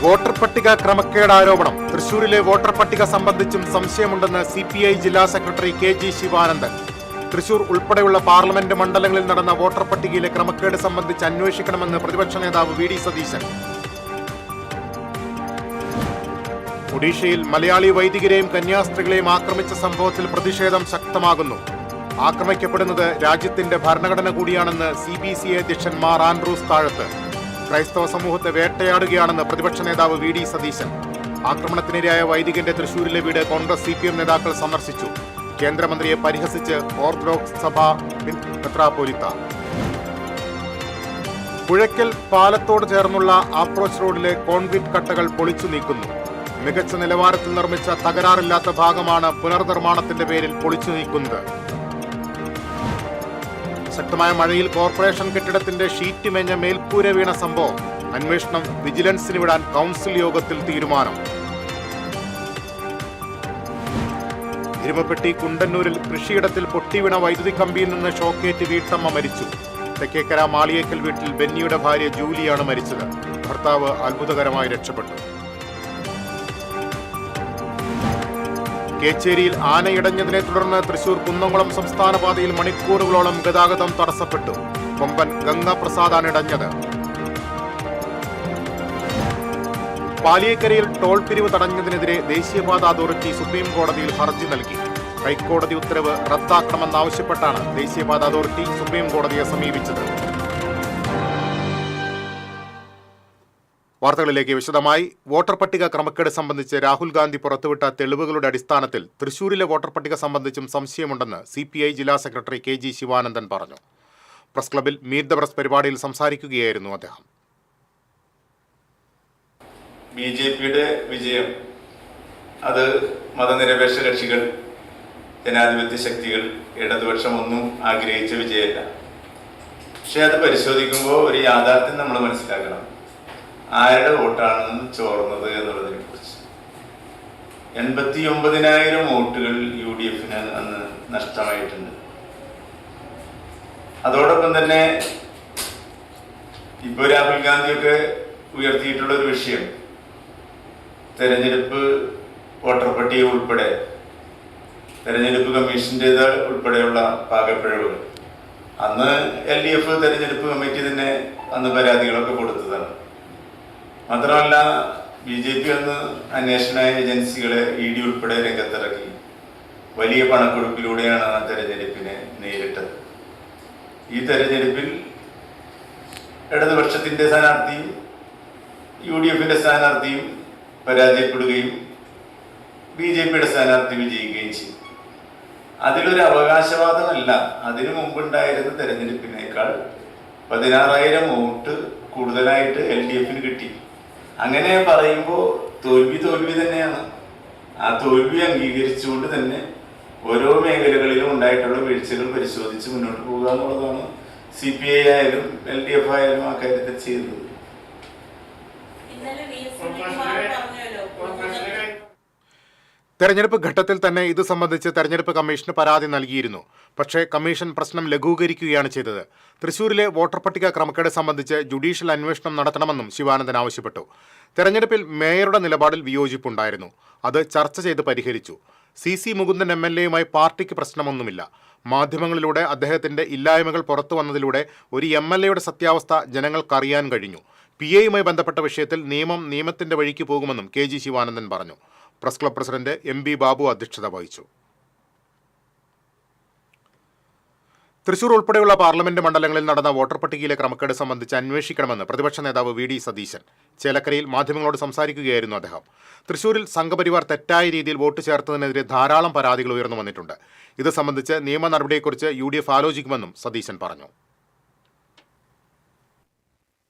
Voter പട്ടിക ക്രമക്കേട് ആരോപണം. തൃശൂരിലെ വോട്ടർ പട്ടിക സംബന്ധിച്ചും സംശയമുണ്ടെന്ന് CPI ജില്ലാ സെക്രട്ടറി KG ശിവാനന്ദൻ. തൃശൂർ ഉൾപ്പെടെയുള്ള പാർലമെന്റ് മണ്ഡലങ്ങളിൽ നടന്ന വോട്ടർ പട്ടികയിലെ ക്രമക്കേട് സംബന്ധിച്ച് അന്വേഷിക്കണമെന്ന് പ്രതിപക്ഷ നേതാവ് VD സതീശൻ. ഒഡീഷയിൽ മലയാളി വൈദികരെയും കന്യാസ്ത്രീകളെയും ആക്രമിച്ച സംഭവത്തിൽ പ്രതിഷേധം ശക്തമാകുന്നു. ആക്രമിക്കപ്പെടുന്നത് രാജ്യത്തിന്റെ ഭരണഘടന കൂടിയാണെന്ന് CBCA അധ്യക്ഷൻ മാർ ആൻഡ്രൂസ് താഴത്ത്. ക്രൈസ്തവ സമൂഹത്തെ വേട്ടയാടുകയാണെന്ന് പ്രതിപക്ഷ നേതാവ് VD സതീശൻ. ആക്രമണത്തിനിരയായ വൈദികന്റെ തൃശൂരിലെ വീട് കോൺഗ്രസ് CPM നേതാക്കൾ സന്ദർശിച്ചു. കേന്ദ്രമന്ത്രിയെ പരിഹസിച്ച് ഓർത്തഡോക്സ് സഭ മെത്രാപ്പോലീത്ത. പുഴയ്ക്കൽ പാലത്തോട് ചേർന്നുള്ള അപ്രോച്ച് റോഡിലെ കോൺക്രീറ്റ് കട്ടകൾ പൊളിച്ചു നീക്കുന്നു. മികച്ച നിലവാരത്തിൽ നിർമ്മിച്ച തകരാറില്ലാത്ത ഭാഗമാണ് പുനർനിർമ്മാണത്തിന്റെ പേരിൽ പൊളിച്ചു നീക്കുന്നത്. ശക്തമായ മഴയിൽ കോർപ്പറേഷൻ കെട്ടിടത്തിന്റെ ഷീറ്റ് മേഞ്ഞ മേൽക്കൂര വീണ സംഭവം. അന്വേഷണം വിജിലൻസിന് വിടാൻ കൗൺസിൽ യോഗത്തിൽ തീരുമാനം. ഇരുമപ്പെട്ടി കുണ്ടന്നൂരിൽ കൃഷിയിടത്തിൽ പൊട്ടിവീണ വൈദ്യുതി കമ്പിയിൽ നിന്ന് ഷോക്കേറ്റ് വീട്ടമ്മ മരിച്ചു. തെക്കേക്കര മാളിയേക്കൽ വീട്ടിൽ ബെന്നിയുടെ ഭാര്യ ജൂലിയാണ് മരിച്ചത്. ഭർത്താവ് അത്ഭുതകരമായി രക്ഷപ്പെട്ടു. കേച്ചേരിയിൽ ആനയിടഞ്ഞതിനെ തുടർന്ന് തൃശൂർ കുന്നംകുളം സംസ്ഥാന പാതയിൽ മണിക്കൂറുകളോളം ഗതാഗതം തടസ്സപ്പെട്ടു. കൊമ്പൻ ഗംഗാപ്രസാദാണ് ഇടഞ്ഞത്. പാലിയേക്കരയിൽ ടോൾ പിരിവ് തടഞ്ഞതിനെതിരെ ദേശീയപാത അതോറിറ്റി സുപ്രീം കോടതിയിൽ ഹർജി നൽകി. ഹൈക്കോടതി ഉത്തരവ് റദ്ദാക്കണമെന്നാവശ്യപ്പെട്ടാണ് ദേശീയപാത അതോറിറ്റി സുപ്രീം കോടതിയെ സമീപിച്ചത്. വാർത്തകളിലേക്ക് വിശദമായി. വോട്ടർ പട്ടിക ക്രമക്കേട് സംബന്ധിച്ച് രാഹുൽ ഗാന്ധി പുറത്തുവിട്ട തെളിവുകളുടെ അടിസ്ഥാനത്തിൽ തൃശൂരിലെ വോട്ടർ പട്ടിക സംബന്ധിച്ചും സംശയമുണ്ടെന്ന് CPI ജില്ലാ സെക്രട്ടറി KG ശിവാനന്ദൻ പറഞ്ഞു. പ്രസ് ക്ലബിൽ മീറ്റ് ദ പ്രസ് പരിപാടിയിൽ സംസാരിക്കുകയായിരുന്നു അദ്ദേഹം. BJPയുടെ വിജയം അത് മതനിരപേക്ഷ കക്ഷികൾ, ജനാധിപത്യ ശക്തികൾ, ഇടതുപക്ഷം ഒന്നും ആഗ്രഹിച്ച വിജയമല്ല. പക്ഷെ അത് പരിശോധിക്കുമ്പോൾ ഒരു യാഥാർത്ഥ്യം നമ്മൾ മനസ്സിലാക്കണം. ആരുടെ വോട്ടാണ് ചോർന്നത് എന്നുള്ളതിനെ കുറിച്ച് 89,000 വോട്ടുകൾ UDFന് അന്ന് നഷ്ടമായിട്ടുണ്ട്. അതോടൊപ്പം തന്നെ ഇപ്പോൾ രാഹുൽ ഗാന്ധിയൊക്കെ ഉയർത്തിയിട്ടുള്ള ഒരു വിഷയം, തെരഞ്ഞെടുപ്പ് വോട്ടർ പട്ടിക ഉൾപ്പെടെ തെരഞ്ഞെടുപ്പ് കമ്മീഷൻ്റേത് ഉൾപ്പെടെയുള്ള പാകപ്പിഴവുകൾ. അന്ന് LDF തെരഞ്ഞെടുപ്പ് കമ്മിറ്റി തന്നെ അന്ന് പരാതികളൊക്കെ കൊടുത്തതാണ്. മാത്രമല്ല BJP അന്ന് അന്വേഷണ ഏജൻസികളെ ED ഉൾപ്പെടെ രംഗത്തിറക്കി വലിയ പണക്കൊടുപ്പിലൂടെയാണ് ആ തെരഞ്ഞെടുപ്പിനെ നേരിട്ടത്. ഈ തെരഞ്ഞെടുപ്പിൽ ഇടതുപക്ഷത്തിന്റെ സ്ഥാനാർത്ഥിയും UDFന്റെ സ്ഥാനാർത്ഥിയും പരാജയപ്പെടുകയും BJPയുടെ സ്ഥാനാർത്ഥി വിജയിക്കുകയും ചെയ്തു. അതിലൊരു അവകാശവാദമല്ല. അതിനു മുമ്പുണ്ടായിരുന്ന തെരഞ്ഞെടുപ്പിനേക്കാൾ 16,000 വോട്ട് കൂടുതലായിട്ട് LDFന് കിട്ടി. അങ്ങനെ പറയുമ്പോൾ തോൽവി തന്നെയാണ്. ആ തോൽവി അംഗീകരിച്ചുകൊണ്ട് തന്നെ ഓരോ മേഖലകളിലും ഉണ്ടായിട്ടുള്ള വീഴ്ചകൾ പരിശോധിച്ച് മുന്നോട്ട് പോകുക എന്നുള്ളതാണ് CPI ആയാലും LDF ആയാലും ആ കാര്യത്തിൽ ചെയ്തത്. തെരഞ്ഞെടുപ്പ് ഘട്ടത്തിൽ തന്നെ ഇത് സംബന്ധിച്ച് തെരഞ്ഞെടുപ്പ് കമ്മീഷന് പരാതി നൽകിയിരുന്നു. പക്ഷേ കമ്മീഷൻ പ്രശ്നം ലഘൂകരിക്കുകയാണ് ചെയ്തത്. തൃശൂരിലെ വോട്ടർ പട്ടിക ക്രമക്കേട് സംബന്ധിച്ച് ജുഡീഷ്യൽ അന്വേഷണം നടത്തണമെന്നും ശിവാനന്ദൻ ആവശ്യപ്പെട്ടു. തെരഞ്ഞെടുപ്പിൽ മേയറുടെ നിലപാടിൽ വിയോജിപ്പുണ്ടായിരുന്നു. അത് ചർച്ച ചെയ്ത് പരിഹരിച്ചു. CC മുകുന്ദൻ MLAയുമായി പാർട്ടിക്ക് പ്രശ്നമൊന്നുമില്ല. മാധ്യമങ്ങളിലൂടെ അദ്ദേഹത്തിന്റെ ഇല്ലായ്മകൾ പുറത്തു വന്നതിലൂടെ ഒരു MLAയുടെ സത്യാവസ്ഥ ജനങ്ങൾക്കറിയാൻ കഴിഞ്ഞു. PAയുമായി ബന്ധപ്പെട്ട വിഷയത്തിൽ നിയമത്തിന്റെ വഴിക്ക് പോകുമെന്നും KG ശിവാനന്ദൻ പറഞ്ഞു. Press club president MB Babu അധ്യക്ഷത വഹിച്ചു. തൃശൂർ ഉൾപ്പെടെയുള്ള പാർലമെന്റ് മണ്ഡലങ്ങളിൽ നടന്ന വോട്ടർ പട്ടികയിലെ ക്രമക്കേട് സംബന്ധിച്ച് അന്വേഷിക്കണമെന്ന് പ്രതിപക്ഷ നേതാവ് VD സതീശൻ. ചേലക്കരയിൽ മാധ്യമങ്ങളോട് സംസാരിക്കുകയായിരുന്നു അദ്ദേഹം. തൃശൂരിൽ സംഘപരിവാർ തെറ്റായ രീതിയിൽ വോട്ട് ചേർത്തതിനെതിരെ ധാരാളം പരാതികൾ ഉയർന്നു വന്നിട്ടുണ്ട്. ഇത് സംബന്ധിച്ച് നിയമ നടപടിയെക്കുറിച്ച് UDF ആലോചിക്കുമെന്നും സതീശൻ പറഞ്ഞു.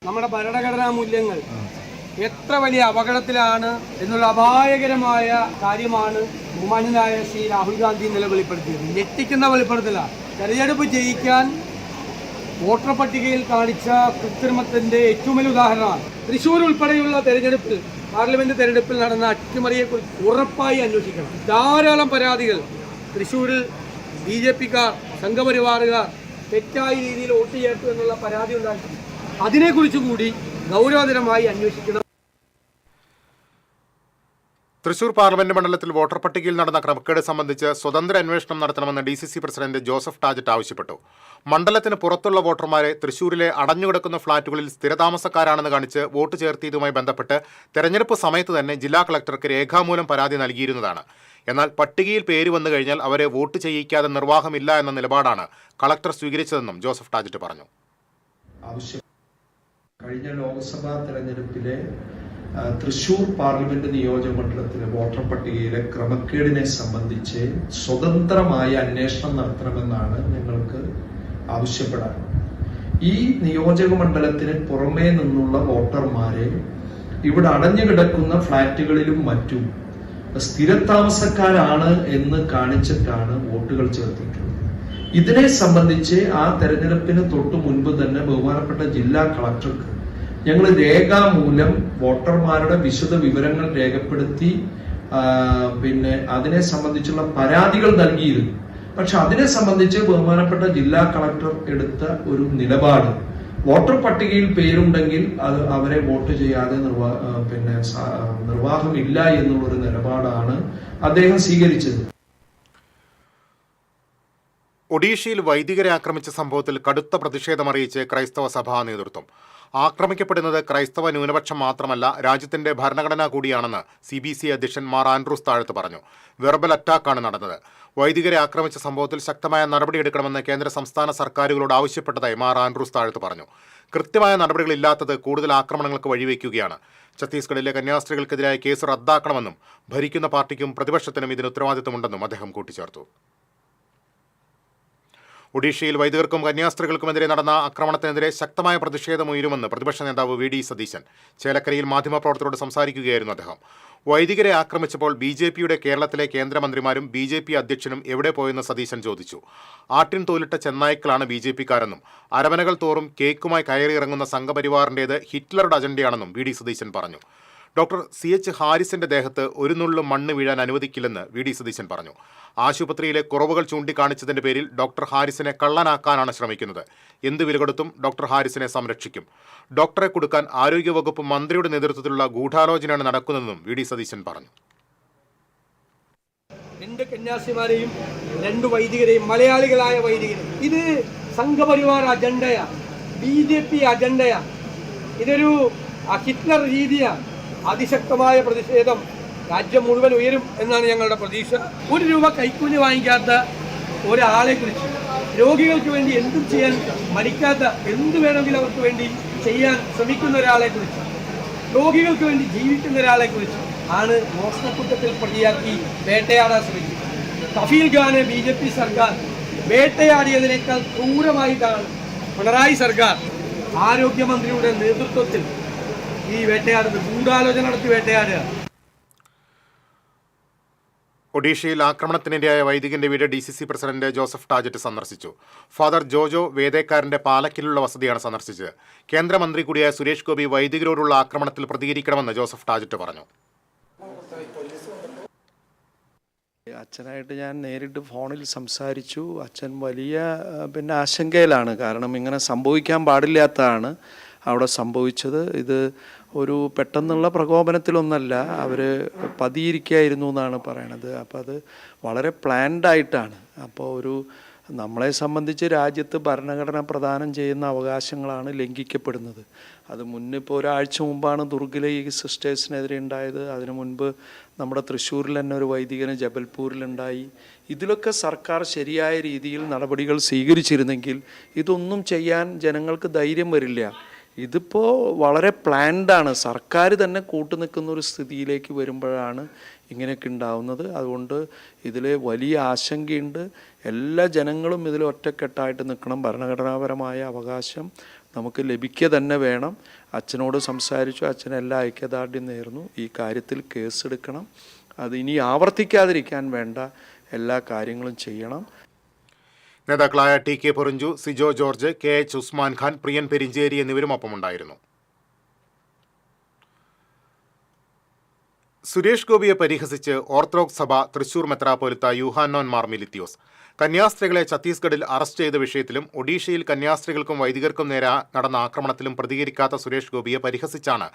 നമ്മുടെ ഭരണഘടനാ മൂല്യങ്ങൾ എത്ര വലിയ അപകടത്തിലാണ് എന്നുള്ള അപായകരമായ കാര്യമാണ് ബഹുമാന്യനായ ശ്രീ രാഹുൽ ഗാന്ധി ഇന്നലെ വെളിപ്പെടുത്തിയത്. ഞെട്ടിക്കുന്ന വെളിപ്പെടുത്തലാണ്. തെരഞ്ഞെടുപ്പ് ജയിക്കാൻ വോട്ടർ പട്ടികയിൽ കാണിച്ച കൃത്രിമത്തിന്റെ ഏറ്റവും വലിയ ഉദാഹരണമാണ്. തൃശ്ശൂർ ഉൾപ്പെടെയുള്ള തെരഞ്ഞെടുപ്പിൽ, പാർലമെന്റ് തെരഞ്ഞെടുപ്പിൽ നടന്ന അട്ടിമറിയെക്കുറിച്ച് ഉറപ്പായി അന്വേഷിക്കണം. ധാരാളം പരാതികൾ തൃശ്ശൂരിൽ BJPക്കാർ, സംഘപരിവാറുകാർ തെറ്റായ രീതിയിൽ വോട്ട് ചേർത്തു എന്നുള്ള പരാതി ഉണ്ടായിട്ടുണ്ട്. അതിനെക്കുറിച്ച് കൂടി ഗൗരവതരമായി അന്വേഷിക്കണം. തൃശൂർ പാർലമെന്റ് മണ്ഡലത്തിൽ വോട്ടർ പട്ടികയിൽ നടന്ന ക്രമക്കേട് സംബന്ധിച്ച് സ്വതന്ത്ര അന്വേഷണം നടത്തണമെന്ന് DCC പ്രസിഡന്റ് ജോസഫ് ടാജറ്റ് ആവശ്യപ്പെട്ടു. മണ്ഡലത്തിന് പുറത്തുള്ള വോട്ടർമാരെ തൃശൂരിലെ അടഞ്ഞുകിടക്കുന്ന ഫ്ളാറ്റുകളിൽ സ്ഥിരതാമസക്കാരാണെന്ന് കാണിച്ച് വോട്ട് ചേർത്തിയതുമായി ബന്ധപ്പെട്ട് തെരഞ്ഞെടുപ്പ് സമയത്ത് തന്നെ ജില്ലാ കളക്ടർക്ക് രേഖാമൂലം പരാതി നൽകിയിരുന്നതാണ്. എന്നാൽ പട്ടികയിൽ പേര് വന്നു കഴിഞ്ഞാൽ അവരെ വോട്ട് ചെയ്യിക്കാതെ നിർവാഹമില്ല എന്ന നിലപാടാണ് കളക്ടർ സ്വീകരിച്ചതെന്നും ജോസഫ് ടാജറ്റ് പറഞ്ഞു. കഴിഞ്ഞ ലോക്സഭാ തെരഞ്ഞെടുപ്പിലെ തൃശൂർ പാർലമെന്റ് നിയോജക മണ്ഡലത്തിലെ വോട്ടർ പട്ടികയിലെ ക്രമക്കേടിനെ സംബന്ധിച്ച് സ്വതന്ത്രമായ അന്വേഷണം നടത്തണമെന്നാണ് ഞങ്ങൾക്ക് ആവശ്യപ്പെടാൻ. ഈ നിയോജക മണ്ഡലത്തിന് പുറമേ നിന്നുള്ള വോട്ടർമാരെ ഇവിടെ അടഞ്ഞുകിടക്കുന്ന ഫ്ളാറ്റുകളിലും മറ്റും സ്ഥിരതാമസക്കാരാണ് എന്ന് കാണിച്ചിട്ടാണ് വോട്ടുകൾ ചേർത്തിട്ടുള്ളത്. ഇതിനെ സംബന്ധിച്ച് ആ തെരഞ്ഞെടുപ്പിന് തൊട്ടു മുൻപ് തന്നെ ബഹുമാനപ്പെട്ട ജില്ലാ കളക്ടർക്ക് ഞങ്ങൾ രേഖാമൂലം വോട്ടർമാരുടെ വിശദ വിവരങ്ങൾ രേഖപ്പെടുത്തി അതിനെ സംബന്ധിച്ചുള്ള പരാതികൾ നൽകിയിരുന്നു. പക്ഷെ അതിനെ സംബന്ധിച്ച് ബഹുമാനപ്പെട്ട ജില്ലാ കളക്ടർ എടുത്ത ഒരു നിലപാട്, വോട്ടർ പട്ടികയിൽ പേരുണ്ടെങ്കിൽ അത് അവരെ വോട്ട് ചെയ്യാതെ നിർവാഹമില്ല എന്നുള്ളൊരു നിലപാടാണ് അദ്ദേഹം സ്വീകരിച്ചത്. ഒഡീഷയിൽ വൈദികരെ ആക്രമിച്ച സംഭവത്തിൽ കടുത്ത പ്രതിഷേധമറിയിച്ച് ക്രൈസ്തവ സഭാ നേതൃത്വം. ആക്രമിക്കപ്പെടുന്നത് ക്രൈസ്തവ ന്യൂനപക്ഷം മാത്രമല്ല, രാജ്യത്തിന്റെ ഭരണഘടന കൂടിയാണെന്ന് CBC അധ്യക്ഷൻ മാർ ആൻഡ്രൂസ് താഴത്ത് പറഞ്ഞു. വെർബൽ അറ്റാക്കാണ് നടന്നത്. വൈദികരെ ആക്രമിച്ച സംഭവത്തിൽ ശക്തമായ നടപടിയെടുക്കണമെന്ന് കേന്ദ്ര സംസ്ഥാന സർക്കാരുകളോട് ആവശ്യപ്പെട്ടതായി മാർ ആൻഡ്രൂസ് താഴത്ത് പറഞ്ഞു. കൃത്യമായ നടപടികളില്ലാത്തത് കൂടുതൽ ആക്രമണങ്ങൾക്ക് വഴിവെക്കുകയാണ്. ഛത്തീസ്ഗഡിലെ കന്യാസ്ത്രീകൾക്കെതിരായ കേസ് റദ്ദാക്കണമെന്നും ഭരിക്കുന്ന പാർട്ടിക്കും പ്രതിപക്ഷത്തിനും ഇതിന് ഉത്തരവാദിത്തമുണ്ടെന്നും അദ്ദേഹം കൂട്ടിച്ചേർത്തു. ഒഡീഷയിൽ വൈദികർക്കും കന്യാസ്ത്രീകൾക്കുമെതിരെ നടന്ന ആക്രമണത്തിനെതിരെ ശക്തമായ പ്രതിഷേധമുയരുമെന്ന് പ്രതിപക്ഷ നേതാവ് VD സതീശൻ ചേലക്കരയിൽ മാധ്യമപ്രവർത്തകരോട് സംസാരിക്കുകയായിരുന്നു അദ്ദേഹം. വൈദികരെ ആക്രമിച്ചപ്പോൾ BJPയുടെ കേരളത്തിലെ കേന്ദ്രമന്ത്രിമാരും BJP അധ്യക്ഷനും എവിടെ പോയെന്ന് സതീശൻ ചോദിച്ചു. ആട്ടിൻ തോലിട്ട ചെന്നായ്ക്കളാണ് BJPക്കാരെന്നും അരമനകൾ തോറും കേക്കുമായി കയറിയിറങ്ങുന്ന സംഘപരിവാറിൻ്റേത് ഹിറ്റ്ലറുടെ അജണ്ടയാണെന്നും VD സതീശൻ പറഞ്ഞു. ഡോക്ടർ CH ഹാരിസിന്റെ ദേഹത്ത് ഒരു നുള്ളു മണ്ണ് വീഴാൻ അനുവദിക്കില്ലെന്ന് VD സതീശൻ പറഞ്ഞു. ആശുപത്രിയിലെ കുറവുകൾ ചൂണ്ടിക്കാണിച്ചതിന്റെ പേരിൽ ഡോക്ടർ ഹാരിസിനെ കള്ളനാക്കാനാണ് ശ്രമിക്കുന്നത്. എന്ത് വില കൊടുത്തും ഡോക്ടർ ഹാരിസിനെ സംരക്ഷിക്കും. ഡോക്ടറെ കൊടുക്കാൻ ആരോഗ്യവകുപ്പ് മന്ത്രിയുടെ നേതൃത്വത്തിലുള്ള ഗൂഢാലോചനയാണ് നടക്കുന്നതെന്നും VD സതീശൻ പറഞ്ഞു. 2 കന്യാസിമാരെയും 2 വൈദികരെയും, മലയാളികളായ വൈദികരെയും, ഇത് സംഘപരിവാർ അജണ്ടയാണ്, BJP അജണ്ടയാണ്, ഇതൊരു ഹിറ്റ്ലർ രീതിയാണ്. അതിശക്തമായ പ്രതിഷേധം രാജ്യം മുഴുവൻ ഉയരും എന്നാണ് ഞങ്ങളുടെ പ്രതീക്ഷ. 1 രൂപ കൈക്കൂലി വാങ്ങിക്കാത്ത ഒരാളെ കുറിച്ച്, രോഗികൾക്ക് വേണ്ടി എന്തും ചെയ്യാൻ മടിക്കാത്ത, എന്ത് വേണമെങ്കിലും അവർക്ക് വേണ്ടി ചെയ്യാൻ ശ്രമിക്കുന്ന ഒരാളെ കുറിച്ച്, രോഗികൾക്ക് വേണ്ടി ജീവിക്കുന്ന ഒരാളെ കുറിച്ച് ആണ് മോഷണക്കുറ്റത്തിൽ പ്രതിയാക്കി വേട്ടയാടാൻ ശ്രമിച്ചത്. കഫീൽ ഖാനെ BJP സർക്കാർ വേട്ടയാടിയതിനേക്കാൾ ക്രൂരമായിട്ടാണ് പിണറായി സർക്കാർ ആരോഗ്യമന്ത്രിയുടെ നേതൃത്വത്തിൽ ഈ വേട്ടയാടുന്നത്, ഗൂഢാലോചന നടത്തി വേട്ടയാടുക. ഒഡീഷയിൽ ആക്രമണത്തിനിരയായ വൈദികന്റെ വീട് DCC പ്രസിഡന്റ് ജോസഫ് ടാജറ്റ് സന്ദർശിച്ചു. ഫാദർ ജോജോ വേദേക്കാരന്റെ പാലക്കിലുള്ള വസതിയാണ് സന്ദർശിച്ചത്. കേന്ദ്രമന്ത്രി കൂടിയായ സുരേഷ് ഗോപി വൈദികരോടുള്ള ആക്രമണത്തിൽ പ്രതികരിക്കണമെന്ന് ജോസഫ് ടാജറ്റ് പറഞ്ഞു. അച്ഛനായിട്ട് ഞാൻ നേരിട്ട് ഫോണിൽ സംസാരിച്ചു. അച്ഛൻ വലിയ ആശങ്കയിലാണ്. കാരണം ഇങ്ങനെ സംഭവിക്കാൻ പാടില്ലാത്തതാണ് അവിടെ സംഭവിച്ചത്. ഇത് ഒരു പെട്ടെന്നുള്ള പ്രകോപനത്തിലൊന്നല്ല, അവർ പതിയിരിക്കുകയായിരുന്നു എന്നാണ് പറയണത്. അപ്പോൾ അത് വളരെ പ്ലാൻഡായിട്ടാണ്. അപ്പോൾ നമ്മളെ സംബന്ധിച്ച് രാജ്യത്ത് ഭരണഘടന പ്രദാനം ചെയ്യുന്ന അവകാശങ്ങളാണ് ലംഘിക്കപ്പെടുന്നത്. അത് മുന്നിപ്പോൾ ഒരാഴ്ച മുമ്പാണ് ദുർഗിലെ ഈ സിസ്റ്റേഴ്സിനെതിരെ ഉണ്ടായത്. അതിനു മുൻപ് നമ്മുടെ തൃശ്ശൂരിൽ തന്നെ ഒരു വൈദികന് ജബൽപൂരിലുണ്ടായി. ഇതിലൊക്കെ സർക്കാർ ശരിയായ രീതിയിൽ നടപടികൾ സ്വീകരിച്ചിരുന്നെങ്കിൽ ഇതൊന്നും ചെയ്യാൻ ജനങ്ങൾക്ക് ധൈര്യം വരില്ല. ഇതിപ്പോൾ വളരെ പ്ലാൻഡാണ്. സർക്കാർ തന്നെ കൂട്ടുനിൽക്കുന്ന ഒരു സ്ഥിതിയിലേക്ക് വരുമ്പോഴാണ് ഇങ്ങനെയൊക്കെ ഉണ്ടാവുന്നത്. അതുകൊണ്ട് ഇതിൽ വലിയ ആശങ്കയുണ്ട്. എല്ലാ ജനങ്ങളും ഇതിൽ ഒറ്റക്കെട്ടായിട്ട് നിൽക്കണം. ഭരണഘടനാപരമായ അവകാശം നമുക്ക് ലഭിക്കുക തന്നെ വേണം. അച്ഛനോട് സംസാരിച്ചു. അച്ഛൻ എല്ലാ ഐക്യദാർഢ്യം നേർന്നു. ഈ കാര്യത്തിൽ കേസെടുക്കണം. അത് ഇനി ആവർത്തിക്കാതിരിക്കാൻ വേണ്ട എല്ലാ കാര്യങ്ങളും ചെയ്യണം. നേതാക്കളായ TK പൊറിഞ്ചു, സിജോ ജോർജ്, KH ഉസ്മാൻ ഖാൻ, പ്രിയൻ പെരിഞ്ചേരി എന്നിവരും ഒപ്പമുണ്ടായിരുന്നു. സുരേഷ് ഗോപിയെ പരിഹസിച്ച് ഓർത്തഡോക്സ് സഭ തൃശൂർ മെത്രാപ്പോലിത്ത യൂഹാനോൻ മാർ മിലിത്തിയോസ്. കന്യാസ്ത്രീകളെ ഛത്തീസ്ഗഡിൽ അറസ്റ്റ് ചെയ്ത വിഷയത്തിലും ഒഡീഷയിൽ കന്യാസ്ത്രീകൾക്കും വൈദികർക്കും നേരെ നടന്ന ആക്രമണത്തിലും പ്രതികരിക്കാത്ത സുരേഷ് ഗോപിയെ പരിഹസിച്ചാണ്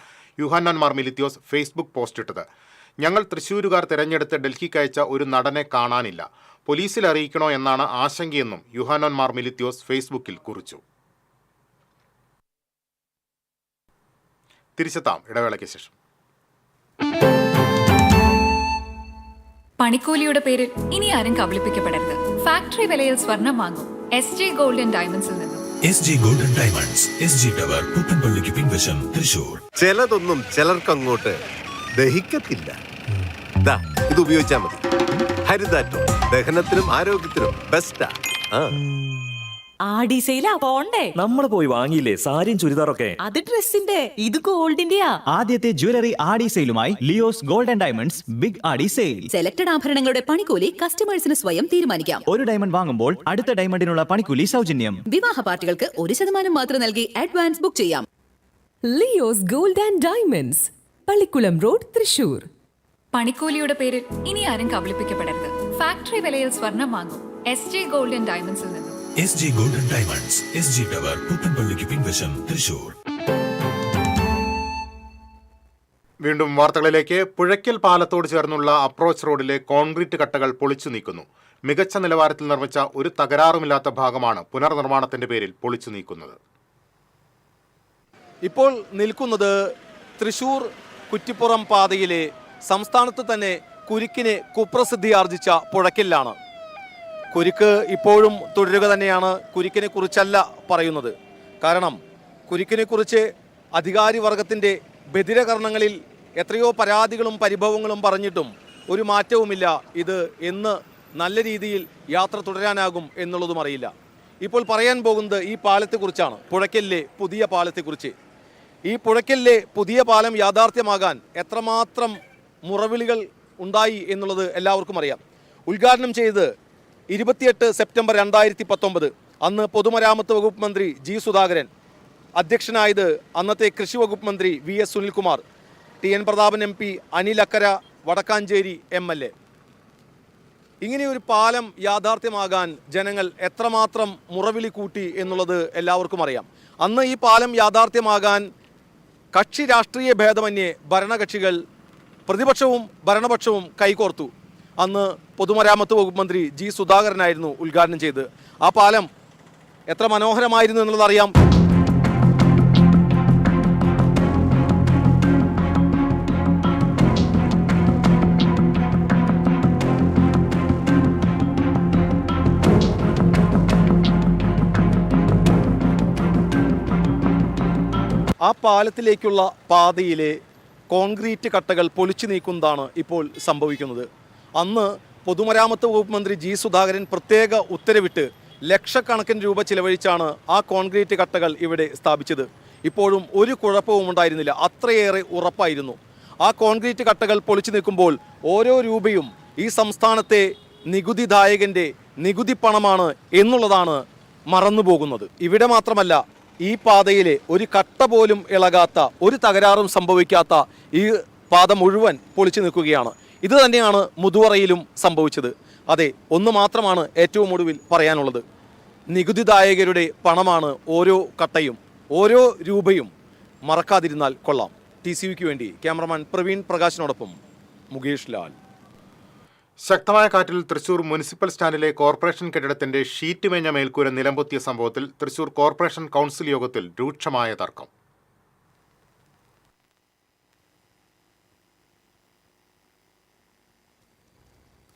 യൂഹാനോൻ മാർ മിലിത്തിയോസ് ഫേസ്ബുക്ക് പോസ്റ്റിട്ടത്. ഞങ്ങൾ തൃശ്ശൂരുകാർ തിരഞ്ഞെടുത്ത് ഡൽഹിക്ക് അയച്ച ഒരു നടനെ കാണാനില്ല. പോലീസിൽ അറിയിക്കണോ എന്നാണ് ആശങ്കയെന്നും യുഹാനോൻ മാർ മിലിത്യോസ് ഫേസ്ബുക്കിൽ കുറിച്ചു. തിരിച്ചെത്താം ഇടവേളയ്ക്ക് ശേഷം. പണിക്കൂലിയുടെ പേരിൽ ഇനി ആരും കബളിപ്പിക്കപ്പെടരുത്. ഫാക്ടറി വിലയിൽ സ്വർണം വാങ്ങും SG Gold and Diamonds നിന്നും. SG Gold and Diamonds, SG tower, പുത്തൻപള്ളിക്ക് പിൻവശം, തൃശൂർ. ചിലതൊന്നും ചിലർക്ക് അങ്ങോട്ട് ദഹിക്കത്തില്ല. ഇത് ഉപയോഗിച്ചാൽ മതി. ഹരിതാറ്റോ ദഹനത്തിനും ആരോഗ്യത്തിനും ബെസ്റ്റാ. ആടി സെയിലാ പോണ്ടേ? നമ്മൾ പോയി വാങ്ങിയില്ലേ സാരിയും ചുരിദാറൊക്കെ? അത് ഡ്രസ്സിന്റെ, ഇത് ഗോൾഡിന്റെയാ. ആദ്യത്തെ ജ്വല്ലറി ആടി സെയിലുമായി Leo's gold and diamonds big Aadi sale. Selected ആഭരണങ്ങളുടെ പണിക്കൂലി കസ്റ്റമേഴ്സിന് സ്വയം തീരുമാനിക്കാം. ഒരു ഡയമണ്ട് വാങ്ങുമ്പോൾ അടുത്ത ഡയമണ്ടിനുള്ള പണിക്കൂലി സൗജന്യം. വിവാഹ പാർട്ടികൾക്ക് 1% മാത്രം നൽകി അഡ്വാൻസ് ബുക്ക് ചെയ്യാം. Leo's gold and diamonds, Pallikkulam road, Thrissur. പണിക്കൂലിയുടെ പേരിൽ ഇനി ആരും കബളിപ്പിക്കപ്പെടരുത്. ഫാക്ടറി വിലയിൽ സ്വർണം വാങ്ങും SG Gold and Diamonds നിന്നും. SG Gold and Diamonds, SG tower, പുത്തൻപള്ളിക്ക് പിൻവശം, തൃശൂർ. വീണ്ടും വാർത്തകളിലേക്ക്. പുഴയ്ക്കൽ പാലത്തോട് ചേർന്നുള്ള അപ്രോച്ച് റോഡിലെ കോൺക്രീറ്റ് കട്ടകൾ പൊളിച്ചു നീക്കുന്നു. മികച്ച നിലവാരത്തിൽ നിർമ്മിച്ച ഒരു തകരാറുമില്ലാത്ത ഭാഗമാണ് പുനർനിർമ്മാണത്തിന്റെ പേരിൽ പൊളിച്ചു നീക്കുന്നത്. ഇപ്പോൾ നിൽക്കുന്നത് തൃശൂർ കുറ്റിപ്പുറം പാതയിലെ സംസ്ഥാനത്ത് തന്നെ കുരുക്കിന് കുപ്രസിദ്ധി ആർജിച്ച പുഴയ്ക്കലിലാണ്. കുരുക്ക് ഇപ്പോഴും തുടരുക തന്നെയാണ്. കുരുക്കിനെ കുറിച്ചല്ല പറയുന്നത്. കാരണം കുരുക്കിനെ കുറിച്ച് അധികാരി വർഗത്തിൻ്റെ ബധിരകരണങ്ങളിൽ എത്രയോ പരാതികളും പരിഭവങ്ങളും പറഞ്ഞിട്ടും ഒരു മാറ്റവുമില്ല. ഇത് എന്ന് നല്ല രീതിയിൽ യാത്ര തുടരാനാകും എന്നുള്ളതും അറിയില്ല. ഇപ്പോൾ പറയാൻ പോകുന്നത് ഈ പാലത്തെക്കുറിച്ചാണ്, പുഴയ്ക്കലിലെ പുതിയ പാലത്തെക്കുറിച്ച്. ഈ പുഴയ്ക്കലിലെ പുതിയ പാലം യാഥാർത്ഥ്യമാകാൻ എത്രമാത്രം മുറവിളികൾ ഉണ്ടായി എന്നുള്ളത് എല്ലാവർക്കും അറിയാം. ഉദ്ഘാടനം ചെയ്ത് 28 സെപ്റ്റംബർ 2019 അന്ന് പൊതുമരാമത്ത് വകുപ്പ് മന്ത്രി ജി സുധാകരൻ, അധ്യക്ഷനായത് അന്നത്തെ കൃഷി വകുപ്പ് മന്ത്രി VS Sunilkumar, TN Prathapan MP, Anil അക്കര, വടക്കാഞ്ചേരി MLA. ഇങ്ങനെയൊരു പാലം യാഥാർത്ഥ്യമാകാൻ ജനങ്ങൾ എത്രമാത്രം മുറവിളി കൂട്ടി എന്നുള്ളത് എല്ലാവർക്കും അറിയാം. അന്ന് ഈ പാലം യാഥാർത്ഥ്യമാകാൻ കക്ഷി രാഷ്ട്രീയ ഭേദമന്യേ ഭരണകക്ഷികൾ, പ്രതിപക്ഷവും ഭരണപക്ഷവും കൈകോർത്തു. അന്ന് പൊതുമരാമത്ത് വകുപ്പ് മന്ത്രി ജി സുധാകരനായിരുന്നു ഉദ്ഘാടനം ചെയ്ത്. ആ പാലം എത്ര മനോഹരമായിരുന്നു എന്നുള്ളതറിയാം. ആ പാലത്തിലേക്കുള്ള പാതയിലെ കോൺക്രീറ്റ് കട്ടകൾ പൊളിച്ചു നീക്കുന്നതാണ് ഇപ്പോൾ സംഭവിക്കുന്നത്. അന്ന് പൊതുമരാമത്ത് വകുപ്പ് മന്ത്രി ജി സുധാകരൻ പ്രത്യേക ഉത്തരവിട്ട് ലക്ഷക്കണക്കിന് രൂപ ചിലവഴിച്ചാണ് ആ കോൺക്രീറ്റ് കട്ടകൾ ഇവിടെ സ്ഥാപിച്ചത്. ഇപ്പോഴും ഒരു കുഴപ്പവും ഉണ്ടായിരുന്നില്ല, അത്രയേറെ ഉറപ്പായിരുന്നു. ആ കോൺക്രീറ്റ് കട്ടകൾ പൊളിച്ചു നീക്കുമ്പോൾ ഓരോ രൂപയും ഈ സംസ്ഥാനത്തെ നികുതിദായകൻ്റെ നികുതി പണമാണ് എന്നുള്ളതാണ് മറന്നുപോകുന്നത്. ഇവിടെ മാത്രമല്ല, ഈ പാതയിലെ ഒരു കട്ട പോലും ഇളകാത്ത, ഒരു തകരാറും സംഭവിക്കാത്ത ഈ പാത മുഴുവൻ പൊളിച്ചു നിൽക്കുകയാണ്. ഇത് തന്നെയാണ് മുതുവറയിലും സംഭവിച്ചത്. അതെ, ഒന്ന് മാത്രമാണ് ഏറ്റവും ഒടുവിൽ പറയാനുള്ളത്. നികുതിദായകരുടെ പണമാണ് ഓരോ കട്ടയും, ഓരോ രൂപയും. മറക്കാതിരുന്നാൽ കൊള്ളാം. TCVക്ക് വേണ്ടി ക്യാമറമാൻ പ്രവീൺ പ്രകാശിനോടൊപ്പം മുകേഷ് ലാൽ. ശക്തമായ കാറ്റിൽ തൃശൂർ മുനിസിപ്പൽ സ്റ്റാൻഡിലെ കോർപ്പറേഷൻ കെട്ടിടത്തിന്റെ ഷീറ്റ് മേഞ്ഞ മേൽക്കൂര നിലംപൊത്തിയ സംഭവത്തിൽ തൃശൂർ കോർപ്പറേഷൻ കൗൺസിൽ യോഗത്തിൽ രൂക്ഷമായ തർക്കം.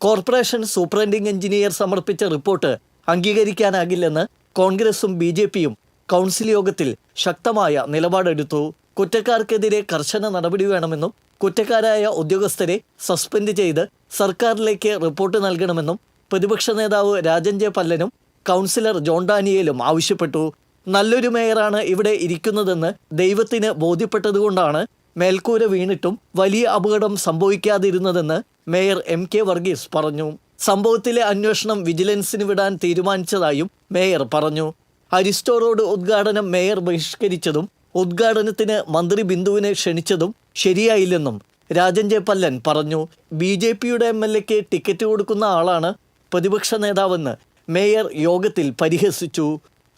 കോർപ്പറേഷൻ സൂപ്രണ്ടിംഗ് എഞ്ചിനീയർ സമർപ്പിച്ച റിപ്പോർട്ട് അംഗീകരിക്കാനാകില്ലെന്ന് കോൺഗ്രസും BJPയും കൗൺസിൽ യോഗത്തിൽ ശക്തമായ നിലപാടെടുത്തു. കുറ്റക്കാർക്കെതിരെ കർശന നടപടി വേണമെന്നും കുറ്റക്കാരായ ഉദ്യോഗസ്ഥരെ സസ്പെൻഡ് ചെയ്ത് സർക്കാരിലേക്ക് റിപ്പോർട്ട് നൽകണമെന്നും പ്രതിപക്ഷ നേതാവ് രാജൻ ജെ പല്ലനും കൗൺസിലർ ജോൺ ഡാനിയേലും ആവശ്യപ്പെട്ടു. നല്ലൊരു മേയറാണ് ഇവിടെ ഇരിക്കുന്നതെന്ന് ദൈവത്തിന് ബോധ്യപ്പെട്ടതുകൊണ്ടാണ് മേൽക്കൂര വീണിട്ടും വലിയ അപകടം സംഭവിക്കാതിരുന്നതെന്ന് മേയർ MK വർഗീസ് പറഞ്ഞു. സംഭവത്തിലെ അന്വേഷണം വിജിലൻസിന് വിടാൻ തീരുമാനിച്ചതായും മേയർ പറഞ്ഞു. അരിസ്റ്റോ റോഡ് ഉദ്ഘാടനം മേയർ ബഹിഷ്കരിച്ചതും ഉദ്ഘാടനത്തിന് മന്ത്രി ബിന്ദുവിനെ ക്ഷണിച്ചതും ശരിയായില്ലെന്നും രാജൻ ജെ പല്ലൻ പറഞ്ഞു. BJPയുടെ MLAക്ക് ടിക്കറ്റ് കൊടുക്കുന്ന ആളാണ് പ്രതിപക്ഷ നേതാവെന്ന് മേയർ യോഗത്തിൽ പരിഹസിച്ചു.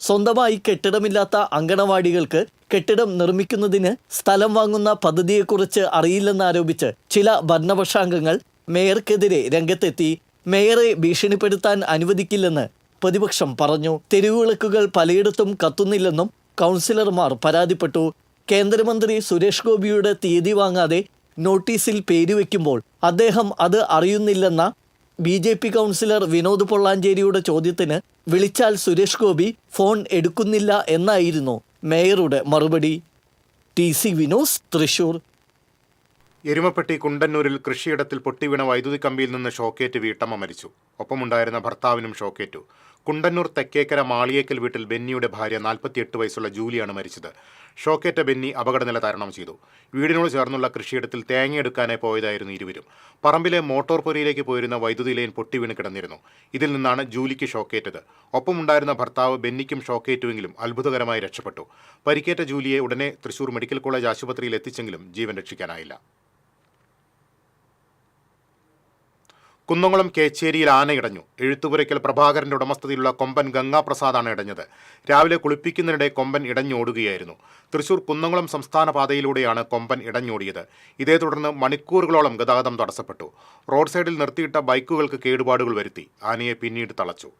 സ്വന്തമായി കെട്ടിടമില്ലാത്ത അങ്കണവാടികൾക്ക് കെട്ടിടം നിർമ്മിക്കുന്നതിന് സ്ഥലം വാങ്ങുന്ന പദ്ധതിയെക്കുറിച്ച് അറിയില്ലെന്നാരോപിച്ച് ചില ഭരണപക്ഷാംഗങ്ങൾ മേയർക്കെതിരെ രംഗത്തെത്തി. മേയറെ ഭീഷണിപ്പെടുത്താൻ അനുവദിക്കില്ലെന്ന് പ്രതിപക്ഷം പറഞ്ഞു. തെരുവുവിളക്കുകൾ പലയിടത്തും കത്തുന്നില്ലെന്നും കൗൺസിലർമാർ പരാതിപ്പെട്ടു. കേന്ദ്രമന്ത്രി സുരേഷ് ഗോപിയുടെ തീയതി വാങ്ങാതെ നോട്ടീസിൽ പേരുവെക്കുമ്പോൾ അദ്ദേഹം അത് അറിയുന്നില്ലെന്ന BJP കൗൺസിലർ വിനോദ് പൊള്ളാഞ്ചേരിയുടെ ചോദ്യത്തിന് വിളിച്ചാൽ സുരേഷ് ഗോപി ഫോൺ എടുക്കുന്നില്ല എന്നായിരുന്നു മേയറുടെ മറുപടി. TC വിനോസ്, തൃശൂർ. എരുമപ്പെട്ടി കുണ്ടന്നൂരിൽ കൃഷിയിടത്തിൽ പൊട്ടിവീണ വൈദ്യുതി കമ്പിയിൽ നിന്ന് ഷോക്കേറ്റ് വീട്ടമ്മ മരിച്ചു. ഒപ്പമുണ്ടായിരുന്ന ഭർത്താവിനും ഷോക്കേറ്റു. കുണ്ടന്നൂർ തെക്കേക്കര മാളിയേക്കൽ വീട്ടിൽ ബെന്നിയുടെ ഭാര്യ 48 വയസ്സുള്ള ജൂലിയാണ് മരിച്ചത്. ഷോക്കേറ്റ ബെന്നി അപകടനില തരണം ചെയ്തു. വീടിനോട് ചേർന്നുള്ള കൃഷിയിടത്തിൽ തേങ്ങയെടുക്കാനായി പോയതായിരുന്നു ഇരുവരും. പറമ്പിലെ മോട്ടോർ പുരയിലേക്ക് പോയിരുന്ന വൈദ്യുതി ലൈൻ പൊട്ടിവീണ് കിടന്നിരുന്നു. ഇതിൽ നിന്നാണ് ജൂലിക്ക് ഷോക്കേറ്റത്. ഒപ്പമുണ്ടായിരുന്ന ഭർത്താവ് ബെന്നിക്കും ഷോക്കേറ്റുവെങ്കിലും അത്ഭുതകരമായി രക്ഷപ്പെട്ടു. പരിക്കേറ്റ ജൂലിയെ ഉടനെ തൃശൂർ മെഡിക്കൽ കോളേജ് ആശുപത്രിയിൽ എത്തിച്ചെങ്കിലും ജീവൻ രക്ഷിക്കാനായില്ല. കുന്നംകുളം കേച്ചേരിയിൽ ആനയിടഞ്ഞു. എഴുത്തുപുരയ്ക്കൽ പ്രഭാകരന്റെ ഉടമസ്ഥതയിലുള്ള കൊമ്പൻ ഗംഗാപ്രസാദാണ് ഇടഞ്ഞത്. രാവിലെ കുളിപ്പിക്കുന്നതിനിടെ കൊമ്പൻ ഇടഞ്ഞോടുകയായിരുന്നു. തൃശൂർ കുന്നംകുളം സംസ്ഥാന പാതയിലൂടെയാണ് കൊമ്പൻ ഇടഞ്ഞോടിയത്. ഇതേ തുടർന്ന് മണിക്കൂറുകളോളം ഗതാഗതം തടസ്സപ്പെട്ടു. റോഡ് സൈഡിൽ നിർത്തിയിട്ട ബൈക്കുകൾക്ക് കേടുപാടുകൾ വരുത്തി. ആനയെ പിന്നീട് തളച്ചു.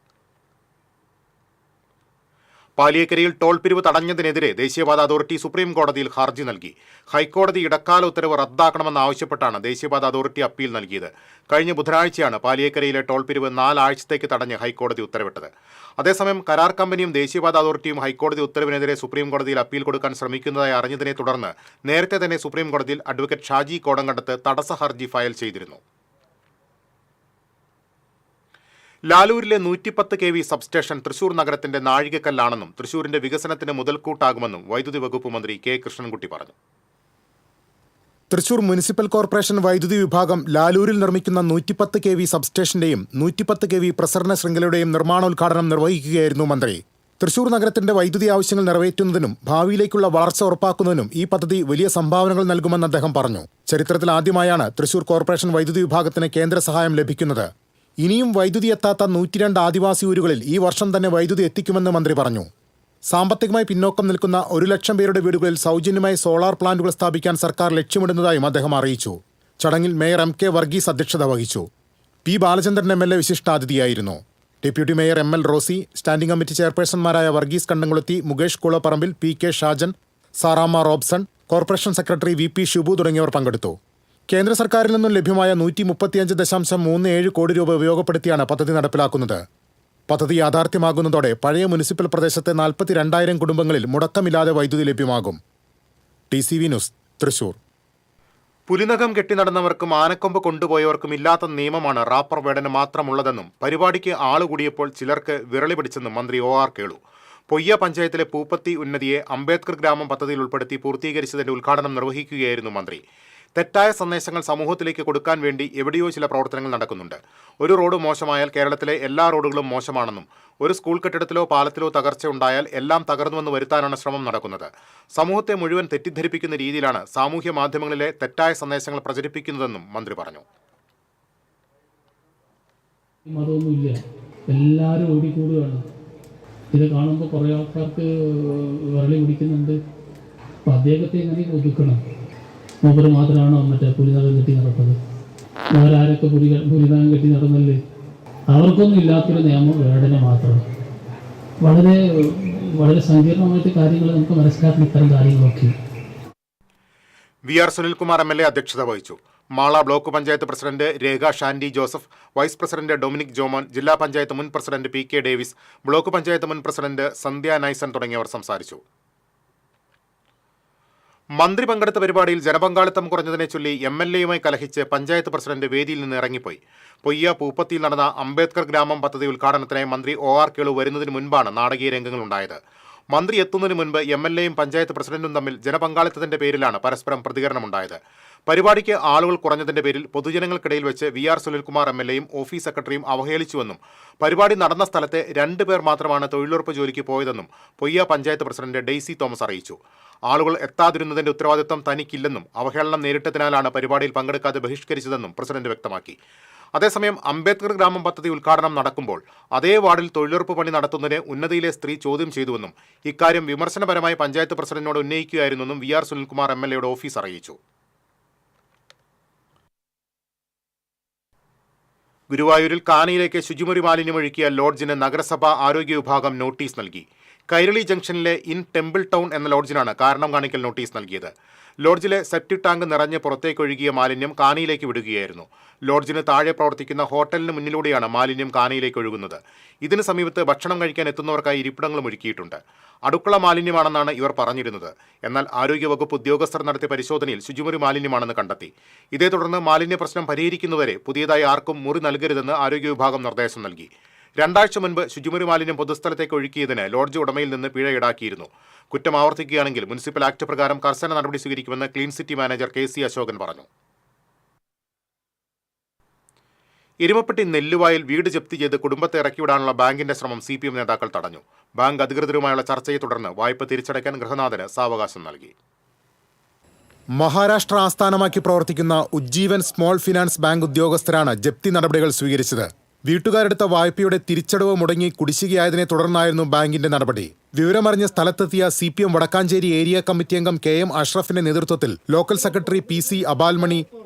പാലിയേക്കരയിൽ ടോൾ പിരിവ് തടഞ്ഞതിനെതിരെ ദേശീയപാത അതോറിറ്റി സുപ്രീം കോടതിയിൽ ഹർജി നൽകി. ഹൈക്കോടതി ഇടക്കാല ഉത്തരവ് റദ്ദാക്കണമെന്നാവശ്യപ്പെട്ടാണ് ദേശീയപാത അതോറിറ്റി അപ്പീൽ നൽകിയത്. കഴിഞ്ഞ ബുധനാഴ്ചയാണ് പാലിയേക്കരയിലെ ടോൾ പിരിവ് 4 ആഴ്ചത്തേക്ക് തടഞ്ഞ് ഹൈക്കോടതി ഉത്തരവിട്ടത്. അതേസമയം കരാർ കമ്പനിയും ദേശീയപാത അതോറിറ്റിയും ഹൈക്കോടതി ഉത്തരവിനെതിരെ സുപ്രീം കോടതിയിൽ അപ്പീൽ കൊടുക്കാൻ ശ്രമിക്കുന്നതായി അറിഞ്ഞതിനെ തുടർന്ന് നേരത്തെ തന്നെ സുപ്രീം കോടതിയിൽ അഡ്വക്കേറ്റ് ഷാജി കോടങ്കണ്ടത്ത് തടസ്സ ഹർജി ഫയൽ ചെയ്തിരുന്നു. ലാലൂരിലെ 110 kV സബ്സ്റ്റേഷൻ തൃശൂർ നഗരത്തിന്റെ നാഴികക്കല്ലാണെന്നും തൃശൂരിന്റെ വികസനത്തിന് മുതൽക്കൂട്ടാകുമെന്നും വൈദ്യുതി വകുപ്പ് മന്ത്രി കെ കൃഷ്ണൻകുട്ടി പറഞ്ഞു. തൃശൂർ മുനിസിപ്പൽ കോർപ്പറേഷൻ വൈദ്യുതി വിഭാഗം ലാലൂരിൽ നിർമ്മിക്കുന്ന 110 kV സബ്സ്റ്റേഷന്റെയും 110 kV പ്രസരണ ശൃംഖലയുടെയും നിർമ്മാണോദ്ഘാടനം നിർവഹിക്കുകയായിരുന്നു മന്ത്രി. തൃശൂർ നഗരത്തിന്റെ വൈദ്യുതി ആവശ്യങ്ങൾ നിറവേറ്റുന്നതിനും ഭാവിയിലേക്കുള്ള വളർച്ച ഉറപ്പാക്കുന്നതിനും ഈ പദ്ധതി വലിയ സംഭാവനകൾ നൽകുമെന്ന് അദ്ദേഹം പറഞ്ഞു. ചരിത്രത്തിൽ ആദ്യമായാണ് തൃശൂർ കോർപ്പറേഷൻ വൈദ്യുതി വിഭാഗത്തിന് കേന്ദ്ര സഹായം ലഭിക്കുന്നത്. ഇനിയും വൈദ്യുതി എത്താത്ത 102 ആദിവാസി ഊരുകളിൽ ഈ വർഷം തന്നെ വൈദ്യുതി എത്തിക്കുമെന്ന് മന്ത്രി പറഞ്ഞു. സാമ്പത്തികമായി പിന്നോക്കം നിൽക്കുന്ന 1 ലക്ഷം പേരുടെ വീടുകളിൽ സൗജന്യമായി സോളാർ പ്ലാന്റുകൾ സ്ഥാപിക്കാൻ സർക്കാർ ലക്ഷ്യമിടുന്നതായും അദ്ദേഹം അറിയിച്ചു. ചടങ്ങിൽ മേയർ MK വർഗീസ് അധ്യക്ഷത വഹിച്ചു. P ബാലചന്ദ്രൻ MLA വിശിഷ്ടാതിഥിയായിരുന്നു. Deputy mayor ML Rosy, standing committee ചെയർപേഴ്സൺമാരായ Varghese Kandamkulathi, Mukesh Kulapparambil, PK Shajan, Saramma Robson, corporation secretary VP Shibu തുടങ്ങിയവർ പങ്കെടുത്തു. കേന്ദ്ര സർക്കാരിൽ നിന്നും ലഭ്യമായ 135.37 കോടി രൂപ ഉപയോഗപ്പെടുത്തിയാണ് പദ്ധതി നടപ്പിലാക്കുന്നത്. പദ്ധതി യാഥാർത്ഥ്യമാകുന്നതോടെ പഴയ മുനിസിപ്പൽ പ്രദേശത്തെ 42,000 കുടുംബങ്ങളിൽ മുടക്കമില്ലാതെ വൈദ്യുതി ലഭ്യമാകും. TC news, Thrissur. പുലിനഖം കെട്ടി നടന്നവർക്കും ആനക്കൊമ്പ് കൊണ്ടുപോയവർക്കും ഇല്ലാത്ത നിയമമാണ് റാപ്പർ വേടന് മാത്രമുള്ളതെന്നും പരിപാടിക്ക് ആളുകൂടിയപ്പോൾ ചിലർക്ക് വിരളി പിടിച്ചെന്നും മന്ത്രി OR കേളു. പൊയ്യ പഞ്ചായത്തിലെ പൂപ്പത്തി ഉന്നതിയെ അംബേദ്കർ ഗ്രാമം പദ്ധതിയിൽ ഉൾപ്പെടുത്തി പൂർത്തീകരിച്ചതിന്റെ ഉദ്ഘാടനം നിർവഹിക്കുകയായിരുന്നു മന്ത്രി. തെറ്റായ സന്ദേശങ്ങൾ സമൂഹത്തിലേക്ക് കൊടുക്കാൻ വേണ്ടി എവിടെയോ ചില പ്രവർത്തനങ്ങൾ നടക്കുന്നുണ്ട്. ഒരു റോഡ് മോശമായാൽ കേരളത്തിലെ എല്ലാ റോഡുകളും മോശമാണെന്നും ഒരു സ്കൂൾ കെട്ടിടത്തിലോ പാലത്തിലോ തകർച്ച ഉണ്ടായാൽ എല്ലാം തകർന്നുവെന്ന് വരുത്താനാണ് ശ്രമം നടക്കുന്നത്. സമൂഹത്തെ മുഴുവൻ തെറ്റിദ്ധരിപ്പിക്കുന്ന രീതിയിലാണ് സാമൂഹ്യ മാധ്യമങ്ങളിലെ തെറ്റായ സന്ദേശങ്ങൾ പ്രചരിപ്പിക്കുന്നതെന്നും മന്ത്രി പറഞ്ഞു. മതമൊന്നുമില്ല, എല്ലാവരും ഓടിക്കൂടുകയാണ്. ഇത് കാണുമ്പോൾ കുറേ ആൾക്കാർക്ക് വിരളി പിടിക്കുന്നുണ്ട്. അപ്പം അദ്ദേഹത്തെ എങ്ങനെ ഒതുക്കണം? മൂപ്പര് മാത്രമാണോ മറ്റേ പുലിനകം കെട്ടി നടക്കുന്നത്? അവരാരൊക്കെ പുലിനകം കെട്ടി നടന്നല്ലേ? അവർക്കൊന്നും ഇല്ലാത്തൊരു നിയമം വേടന മാത്രം. വളരെ വളരെ സങ്കീർണമായിട്ട് കാര്യങ്ങൾ നമുക്ക് മനസ്സിലാക്കുന്ന ഇത്തരം കാര്യങ്ങളൊക്കെ. VR സുനിൽകുമാർ MLA അധ്യക്ഷത വഹിച്ചു. Mala block panchayat president Rekha Shandy Joseph, vice president Dominic Jomon, ജില്ലാ പഞ്ചായത്ത് മുൻ president PK Davis, block panchayat മുൻ പ്രസിഡന്റ് സന്ധ്യ നൈസൺ തുടങ്ങിയവർ സംസാരിച്ചു. മന്ത്രി പങ്കെടുത്ത പരിപാടിയിൽ ജനപങ്കാളിത്തം കുറഞ്ഞതിനെ ചൊല്ലി MLAയുമായി കലഹിച്ച് പഞ്ചായത്ത് പ്രസിഡന്റ് വേദിയിൽ നിന്ന് ഇറങ്ങിപ്പോയി. പൊയ്യ പൂപ്പത്തിയിൽ നടന്ന അംബേദ്കർ ഗ്രാമം പദ്ധതി ഉദ്ഘാടനത്തിനായി മന്ത്രി OR കേളു വരുന്നതിന് മുൻപാണ് നാടകീയ രംഗങ്ങളുണ്ടായത്. മന്ത്രി എത്തുന്നതിന് മുൻപ് MLAയും പഞ്ചായത്ത് പ്രസിഡന്റും തമ്മിൽ ജനപങ്കാളിത്തത്തിന്റെ പേരിലാണ് പരസ്പരം പ്രതികരണമുണ്ടായത്. പരിപാടിക്ക് ആളുകൾ കുറഞ്ഞതിന്റെ പേരിൽ പൊതുജനങ്ങൾക്കിടയിൽ വെച്ച് VR സുനിൽകുമാർ MLAയും ഓഫീസ് സെക്രട്ടറിയും അവഹേളിച്ചുവെന്നും പരിപാടി നടന്ന സ്ഥലത്തെ 2 പേർ മാത്രമാണ് തൊഴിലുറപ്പ് ജോലിക്ക് പോയതെന്നും പൊയ്യ പഞ്ചായത്ത് പ്രസിഡന്റ് ഡെയ്സി തോമസ് അറിയിച്ചു. ആളുകൾ എത്താതിരുന്നതിന്റെ ഉത്തരവാദിത്വം തനിക്കില്ലെന്നും അവഹേളനം നേരിട്ടതിനാലാണ് പരിപാടിയിൽ പങ്കെടുക്കാതെ ബഹിഷ്കരിച്ചതെന്നും പ്രസിഡന്റ് വ്യക്തമാക്കി. അതേസമയം അംബേദ്കർ ഗ്രാമം പദ്ധതി ഉദ്ഘാടനം നടക്കുമ്പോൾ അതേ വാർഡിൽ തൊഴിലുറപ്പ് പണി നടത്തുന്നതിനെ ഉന്നതിയിലെ സ്ത്രീ ചോദ്യം ചെയ്തുവെന്നും ഇക്കാര്യം വിമർശനപരമായി പഞ്ചായത്ത് പ്രസിഡന്റിനോട് ഉന്നയിക്കുകയായിരുന്നെന്നും വി ആർ സുനിൽകുമാർ MLAയുടെ ഓഫീസ് അറിയിച്ചു. ഗുരുവായൂരിൽ കാനയിലേക്ക് ശുചിമുറി മാലിന്യം ഒഴുക്കിയ ലോഡ്ജിന് നഗരസഭാ ആരോഗ്യ വിഭാഗം നോട്ടീസ് നൽകി. കൈരളി ജംഗ്ഷനിലെ ഇൻ ടെമ്പിൾ ടൗൺ എന്ന ലോഡ്ജിനാണ് കാരണം കാണിക്കൽ നോട്ടീസ് നൽകിയത്. ലോഡ്ജിലെ സെപ്റ്റിക് ടാങ്ക് നിറഞ്ഞ് പുറത്തേക്കൊഴുകിയ മാലിന്യം കാനയിലേക്ക് വിടുകയായിരുന്നു. ലോഡ്ജിന് താഴെ പ്രവർത്തിക്കുന്ന ഹോട്ടലിന് മുന്നിലൂടെയാണ് മാലിന്യം കാനയിലേക്ക് ഒഴുകുന്നത്. ഇതിന് സമീപത്ത് ഭക്ഷണം കഴിക്കാൻ എത്തുന്നവർക്കായി ഇരിപ്പിടങ്ങളും ഒരുക്കിയിട്ടുണ്ട്. അടുക്കള മാലിന്യമാണെന്നാണ് ഇവർ പറഞ്ഞിരുന്നത്. എന്നാൽ ആരോഗ്യവകുപ്പ് ഉദ്യോഗസ്ഥർ നടത്തിയ പരിശോധനയിൽ ശുചിമുറി മാലിന്യമാണെന്ന് കണ്ടെത്തി. ഇതേ തുടർന്ന് മാലിന്യ പ്രശ്നം പരിഹരിക്കുന്നവരെ പുതിയതായി ആർക്കും മുറി നൽകരുതെന്ന് ആരോഗ്യ വിഭാഗം നിർദ്ദേശം നൽകി. 2 ആഴ്ച മുൻപ് ശുചിമുറി മാലിന്യം പൊതുസ്ഥലത്തേക്ക് ഒഴുക്കിയതിന് ലോഡ്ജ് ഉടമയിൽ നിന്ന് പിഴ ഈടാക്കിയിരുന്നു. കുറ്റം ആവർത്തിക്കുകയാണെങ്കിൽ മുനിസിപ്പൽ ആക്ട് പ്രകാരം കർശന നടപടി സ്വീകരിക്കുമെന്ന് clean city manager KC Ashokan പറഞ്ഞു. എരുമപ്പെട്ടി നെല്ലുവായിൽ വീട് ജപ്തി ചെയ്ത് കുടുംബത്തെ ഇറക്കിവിടാനുള്ള ബാങ്കിന്റെ ശ്രമം CPM നേതാക്കൾ തടഞ്ഞു. ബാങ്ക് അധികൃതരുമായുള്ള ചർച്ചയെ തുടർന്ന് വായ്പ തിരിച്ചടയ്ക്കാൻ ഗൃഹനാഥന് സാവകാശം നൽകി. മഹാരാഷ്ട്ര ആസ്ഥാനമാക്കി പ്രവർത്തിക്കുന്ന ഉജ്ജീവൻ സ്മോൾ ഫിനാൻസ് ബാങ്ക് ഉദ്യോഗസ്ഥരാണ് ജപ്തി നടപടികൾ സ്വീകരിച്ചത്. വീട്ടുകാരെടുത്ത വായ്പയുടെ തിരിച്ചടവ് മുടങ്ങി കുടിശ്ശികയായതിനെ തുടർന്നായിരുന്നു ബാങ്കിന്റെ നടപടി. വിവരമറിഞ്ഞ് സ്ഥലത്തെത്തിയ CPM വടക്കാഞ്ചേരി ഏരിയ കമ്മിറ്റി അംഗം KM അഷ്റഫിന്റെ നേതൃത്വത്തിൽ local secretary PC അബാൽമണി,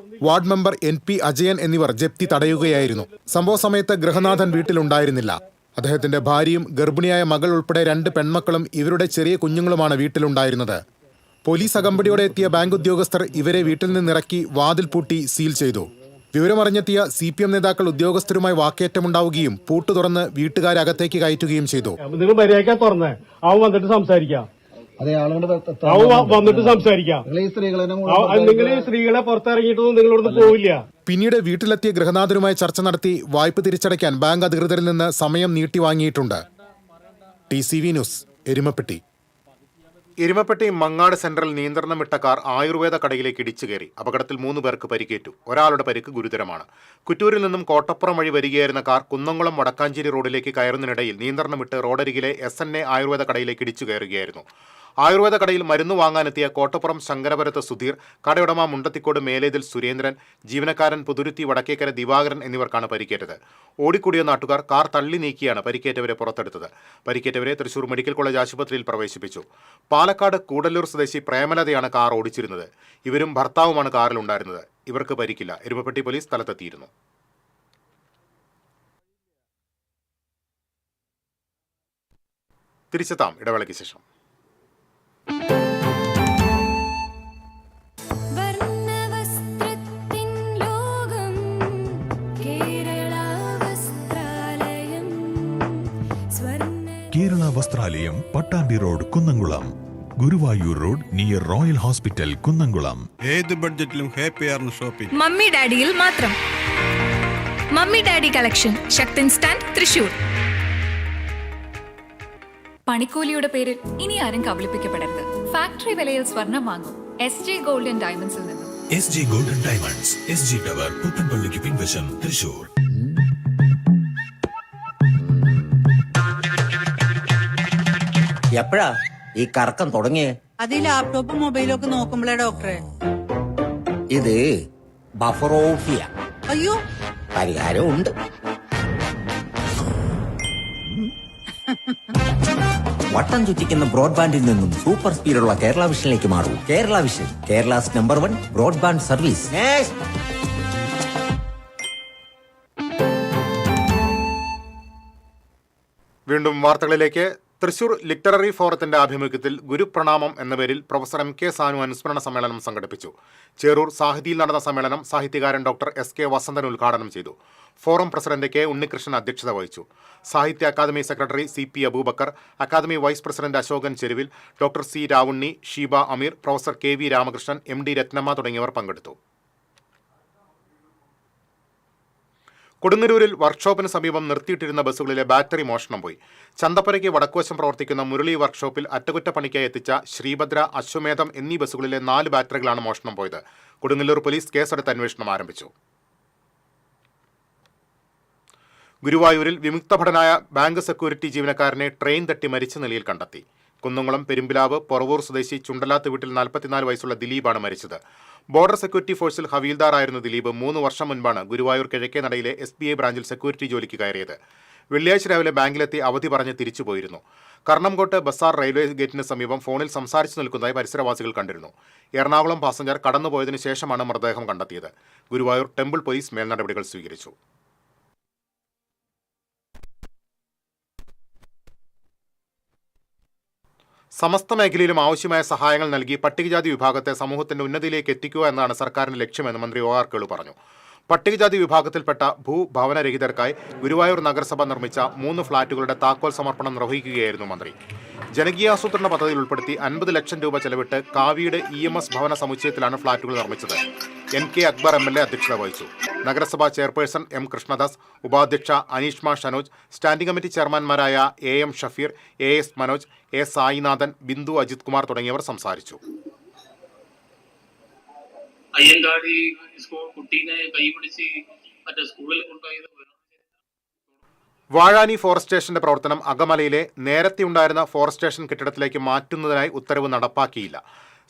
ward member NP Ajayan എന്നിവർ ജപ്തി തടയുകയായിരുന്നു. സംഭവ സമയത്ത് ഗൃഹനാഥൻ വീട്ടിലുണ്ടായിരുന്നില്ല. അദ്ദേഹത്തിന്റെ ഭാര്യയും ഗർഭിണിയായ മകൾ ഉൾപ്പെടെ 2 പെൺമക്കളും ഇവരുടെ ചെറിയ കുഞ്ഞുങ്ങളുമാണ് വീട്ടിലുണ്ടായിരുന്നത്. പോലീസ് അകമ്പടിയോടെ എത്തിയ ബാങ്ക് ഉദ്യോഗസ്ഥർ ഇവരെ വീട്ടിൽ നിന്നിറക്കി വാതിൽ പൂട്ടി സീൽ ചെയ്തു. വിവരമറിഞ്ഞെത്തിയ CPM നേതാക്കൾ ഉദ്യോഗസ്ഥരുമായി വാക്കേറ്റമുണ്ടാവുകയും പൂട്ടു തുറന്ന് വീട്ടുകാരെ അകത്തേക്ക് കയറ്റുകയും ചെയ്തു. നിങ്ങൾ മര്യാദ തുറന്ന് അവൻ വന്നിട്ട് സംസാരിക്കാം, വന്നിട്ട് സംസാരിക്കാം. നിങ്ങൾ ഈ സ്ത്രീകളെ പുറത്തിറങ്ങിയിട്ടൊന്നും നിങ്ങളോടൊന്നും പോവില്ല. പിന്നീട് വീട്ടിലെത്തിയ ഗൃഹനാഥനുമായി ചർച്ച നടത്തി വായ്പ തിരിച്ചടയ്ക്കാൻ ബാങ്ക് അധികൃതരിൽ നിന്ന് സമയം നീട്ടി വാങ്ങിയിട്ടുണ്ട്. TCV news, Erumapetty. എരുമപ്പെട്ടി മങ്ങാട് സെന്ററിൽ നിയന്ത്രണം വിട്ട കാർ ആയുർവേദ കടയിലേക്ക് ഇടിച്ചു കയറി. അപകടത്തിൽ 3 പേർക്ക് പരിക്കേറ്റു. ഒരാളുടെ പരിക്ക് ഗുരുതരമാണ്. കുറ്റൂരിൽ നിന്നും കോട്ടപ്പുറം വഴി വരികയായിരുന്ന കാർ കുന്നംകുളം വടക്കാഞ്ചേരി റോഡിലേക്ക് കയറുന്നതിനിടയിൽ നിയന്ത്രണം വിട്ട് റോഡരികിലെ SNA ആയുർവേദ കടയിലേക്ക് ഇടിച്ചു കയറുകയായിരുന്നു. ആയുർവേദ കടയിൽ മരുന്ന് വാങ്ങാനെത്തിയ കോട്ടപ്പുറം ശങ്കരപുരത്ത് സുധീർ, കടയുടമ മുണ്ടത്തിക്കോട് മേലേതിൽ സുരേന്ദ്രൻ, ജീവനക്കാരൻ പുതുരുത്തി വടക്കേക്കര ദിവാകരൻ എന്നിവർക്കാണ് പരിക്കേറ്റത്. ഓടിക്കൂടിയ നാട്ടുകാർ കാർ തള്ളി നീക്കിയാണ് പരിക്കേറ്റവരെ പുറത്തെടുത്തത്. പരിക്കേറ്റവരെ തൃശൂർ മെഡിക്കൽ കോളേജ് ആശുപത്രിയിൽ പ്രവേശിപ്പിച്ചു. പാലക്കാട് കൂടല്ലൂർ സ്വദേശി പ്രേമലതയാണ് കാർ ഓടിച്ചിരുന്നത്. ഇവരും ഭർത്താവുമാണ് കാറിലുണ്ടായിരുന്നത്. ഇവർക്ക് പരിക്കില്ല. എരുമപ്പെട്ടി പോലീസ് സ്ഥലത്തെത്തിയിരുന്നു. തിരിച്ചെത്താം ഇടവേളയ്ക്ക് ശേഷം. Kerala Vasthralayam, Pattambi road, Kunnamkulam. Guruvayur road near royal hospital, Kunnamkulam. ഏത് ബഡ്ജറ്റിലും ഹാപ്പിയാണ് ഷോപ്പിംഗ്. മമ്മി ഡാഡിയിൽ മാത്രം. Mummy daddy collection, Sakthan stand, Thrissur. പണിക്കൂലിയുടെ പേരിൽ ഇനി ആരും കബളിപ്പിക്കപ്പെടരുത്. ഫാക്ടറി വിലയിൽ സ്വർണം വാങ്ങും SJ ഗോൾഡ് ആൻഡ് ഡയമണ്ട്സിൽ നിന്നും. SJ gold and diamonds, SG tower, പുത്തൻപള്ളിക്ക് പിൻവശം, തൃശൂർ. എപ്പോഴാ ഈ കറക്കം തുടങ്ങിയേ? അത് ഈ ലാപ്ടോപ്പും മൊബൈലും ഒക്കെ നോക്കുമ്പോഴേ ഡോക്ടറെ. ഇത് ബഫറോഫിയ. അയ്യോ, പരിഹാരം ഉണ്ട്. വട്ടം ചുറ്റിക്കുന്ന ബ്രോഡ്ബാൻഡിൽ നിന്നും സൂപ്പർ സ്പീഡുള്ള കേരള വിഷനിലേക്ക് മാറൂ. Kerala vision, Kerala's number 1 broadband service. വീണ്ടും വാർത്തകളിലേക്ക്. തൃശൂർ ലിറ്റററി ഫോറത്തിന്റെ ആഭിമുഖ്യത്തിൽ ഗുരുപ്രണാമം എന്ന പേരിൽ പ്രൊഫസർ MK സാനു അനുസ്മരണ സമ്മേളനം സംഘടിപ്പിച്ചു. ചേറൂർ സാഹിതിയിൽ നടന്ന സമ്മേളനം സാഹിത്യകാരൻ ഡോക്ടർ SK വസന്തൻ ഉദ്ഘാടനം ചെയ്തു. ഫോറം പ്രസിഡന്റ് K ഉണ്ണികൃഷ്ണൻ അധ്യക്ഷത വഹിച്ചു. Sahitya academy secretary CP Aboobacker, academy vice president Ashokan Cheruvil, doctor C Ravunni, Sheeba Ameer, professor KV Ramakrishnan, MD Rathnamma തുടങ്ങിയവർ പങ്കെടുത്തു. കൊടുങ്ങല്ലൂരിൽ വർക്ക്ഷോപ്പിന് സമീപം നിർത്തിയിട്ടിരുന്ന ബസ്സുകളിലെ ബാറ്ററി മോഷണം പോയി. ചന്തപ്പുരയ്ക്ക് വടക്കുവശം പ്രവർത്തിക്കുന്ന മുരളി വർക്ക്ഷോപ്പിൽ അറ്റകുറ്റപ്പണിക്കായി എത്തിച്ച ശ്രീഭദ്ര, അശ്വമേധം എന്നീ ബസ്സുകളിലെ 4 ബാറ്ററികളാണ് മോഷണം പോയത്. കൊടുങ്ങല്ലൂർ പോലീസ് കേസെടുത്ത് അന്വേഷണം ആരംഭിച്ചു. ഗുരുവായൂരിൽ വിമുക്തഭടനായ ബാങ്ക് സെക്യൂരിറ്റി ജീവനക്കാരനെ ട്രെയിൻ തട്ടി മരിച്ച നിലയിൽ കണ്ടെത്തി. കുന്നംകുളം പെരുമ്പിലാവ് പൊറവൂർ സ്വദേശി ചുണ്ടലാത്ത് വീട്ടിൽ 44 വയസ്സുള്ള ദിലീപാണ് മരിച്ചത്. ബോർഡർ സെക്യൂരിറ്റി ഫോഴ്സിൽ ഹവീൽദാറായിരുന്ന ദിലീപ് 3 വർഷം മുൻപാണ് ഗുരുവായൂർ കിഴക്കേ നടയിലെ SBI ബ്രാഞ്ചിൽ സെക്യൂരിറ്റി ജോലിക്ക് കയറിയത്. വെള്ളിയാഴ്ച രാവിലെ ബാങ്കിലെത്തി അവധി പറഞ്ഞ് തിരിച്ചുപോയിരുന്നു. കർണംകോട്ട് ബസാർ റെയിൽവേ ഗേറ്റിന് സമീപം ഫോണിൽ സംസാരിച്ചു നിൽക്കുന്നതായി പരിസരവാസികൾ കണ്ടിരുന്നു. എറണാകുളം പാസഞ്ചർ കടന്നുപോയതിനു ശേഷമാണ് മൃതദേഹം കണ്ടെത്തിയത്. ഗുരുവായൂർ ടെമ്പിൾ പോലീസ് മേൽനടപടികൾ സ്വീകരിച്ചു. സമസ്ത മേഖലയിലും ആവശ്യമായ സഹായങ്ങൾ നൽകി പട്ടികജാതി വിഭാഗത്തെ സമൂഹത്തിന്റെ ഉന്നതിയിലേക്ക് എത്തിക്കുക എന്നതാണ് സർക്കാരിന്റെ ലക്ഷ്യമെന്ന് മന്ത്രി OR കേളു പറഞ്ഞു. പട്ടികജാതി വിഭാഗത്തിൽപ്പെട്ട ഭൂഭവനരഹിതർക്കായി ഗുരുവായൂർ നഗരസഭ നിർമ്മിച്ച 3 ഫ്ളാറ്റുകളുടെ താക്കോൽ സമർപ്പണം നിർവഹിക്കുകയായിരുന്നു മന്ത്രി. ജനകീയാസൂത്രണ പദ്ധതിയിൽ ഉൾപ്പെടുത്തി 50 ലക്ഷം രൂപ ചെലവിട്ട് കാവിയുടെ EMS ഭവന സമുച്ചയത്തിലാണ് ഫ്ളാറ്റുകൾ നിർമ്മിച്ചത്. NK അക്ബർ MLA അധ്യക്ഷത വഹിച്ചു. നഗരസഭാ ചെയർപേഴ്സൺ M കൃഷ്ണദാസ്, ഉപാധ്യക്ഷ അനീഷ്മ ഷനോജ്, സ്റ്റാൻഡിംഗ് കമ്മിറ്റി ചെയർമാൻമാരായ AM Shafeer, AS Manoj, A Sainathan, Bindu Ajith Kumar തുടങ്ങിയവർ സംസാരിച്ചു. അയ്യങ്കാളി കുട്ടീനെ കൈപിടിച്ച് മറ്റേ സ്കൂളിൽ കൊണ്ടുപോയത്. വാഴാനി ഫോറസ്റ്റ് സ്റ്റേഷന്റെ പ്രവർത്തനം അകമലയിലെ നേരത്തെ ഉണ്ടായിരുന്ന ഫോറസ്റ്റ് സ്റ്റേഷൻ കെട്ടിടത്തിലേക്ക് മാറ്റുന്നതിനായി ഉത്തരവ് നടപ്പാക്കിയില്ല.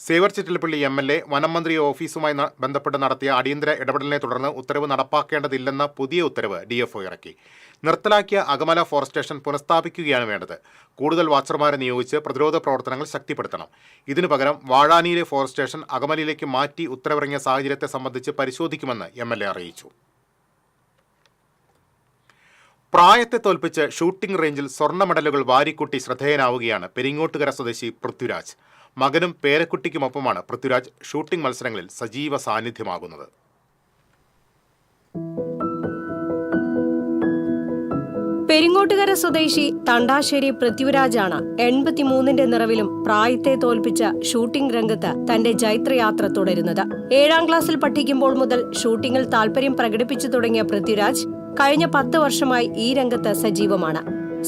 സേവർ ചിറ്റിലപ്പള്ളി MLA വനം മന്ത്രി ഓഫീസുമായി ബന്ധപ്പെട്ട് നടത്തിയ അടിയന്തര ഇടപെടലിനെ തുടർന്ന് ഉത്തരവ് നടപ്പാക്കേണ്ടതില്ലെന്ന പുതിയ ഉത്തരവ് DFO ഇറക്കി. നിർത്തലാക്കിയ അകമല ഫോറസ്റ്റ് സ്റ്റേഷൻ പുനഃസ്ഥാപിക്കുകയാണ് വേണ്ടത്. കൂടുതൽ വാച്ചർമാരെ നിയോഗിച്ച് പ്രതിരോധ പ്രവർത്തനങ്ങൾ ശക്തിപ്പെടുത്തണം. ഇതിനു പകരം വാഴാനിയിലെ ഫോറസ്റ്റ് സ്റ്റേഷൻ അകമലയിലേക്ക് മാറ്റി ഉത്തരവിറങ്ങിയ സാഹചര്യത്തെ സംബന്ധിച്ച് പരിശോധിക്കുമെന്ന് MLA അറിയിച്ചു. പ്രായത്തെ തോൽപ്പിച്ച് ഷൂട്ടിംഗ് റേഞ്ചിൽ സ്വർണ്ണ മെഡലുകൾ വാരിക്കൂട്ടി ശ്രദ്ധേയനാവുകയാണ് പെരിങ്ങോട്ടുകര സ്വദേശി പൃഥ്വിരാജ്. മകനും പേരക്കുട്ടിക്കുമൊപ്പമാണ് പൃഥ്വിരാജ് ഷൂട്ടിംഗ് മത്സരങ്ങളിൽ സജീവ സാന്നിധ്യമാകുന്നത്. പെരിങ്ങോട്ടുകര സ്വദേശി തണ്ടാശ്ശേരി പൃഥ്വിരാജാണ് 83ന്റെ നിറവിലും പ്രായത്തെ തോൽപ്പിച്ച ഷൂട്ടിംഗ് രംഗത്ത് തന്റെ ജൈത്രയാത്ര തുടരുന്നത്. 7ാം ക്ലാസ്സിൽ പഠിക്കുമ്പോൾ മുതൽ ഷൂട്ടിംഗിൽ താൽപര്യം പ്രകടിപ്പിച്ചു തുടങ്ങിയ പൃഥ്വിരാജ് കഴിഞ്ഞ 10 വർഷമായി ഈ രംഗത്ത് സജീവമാണ്.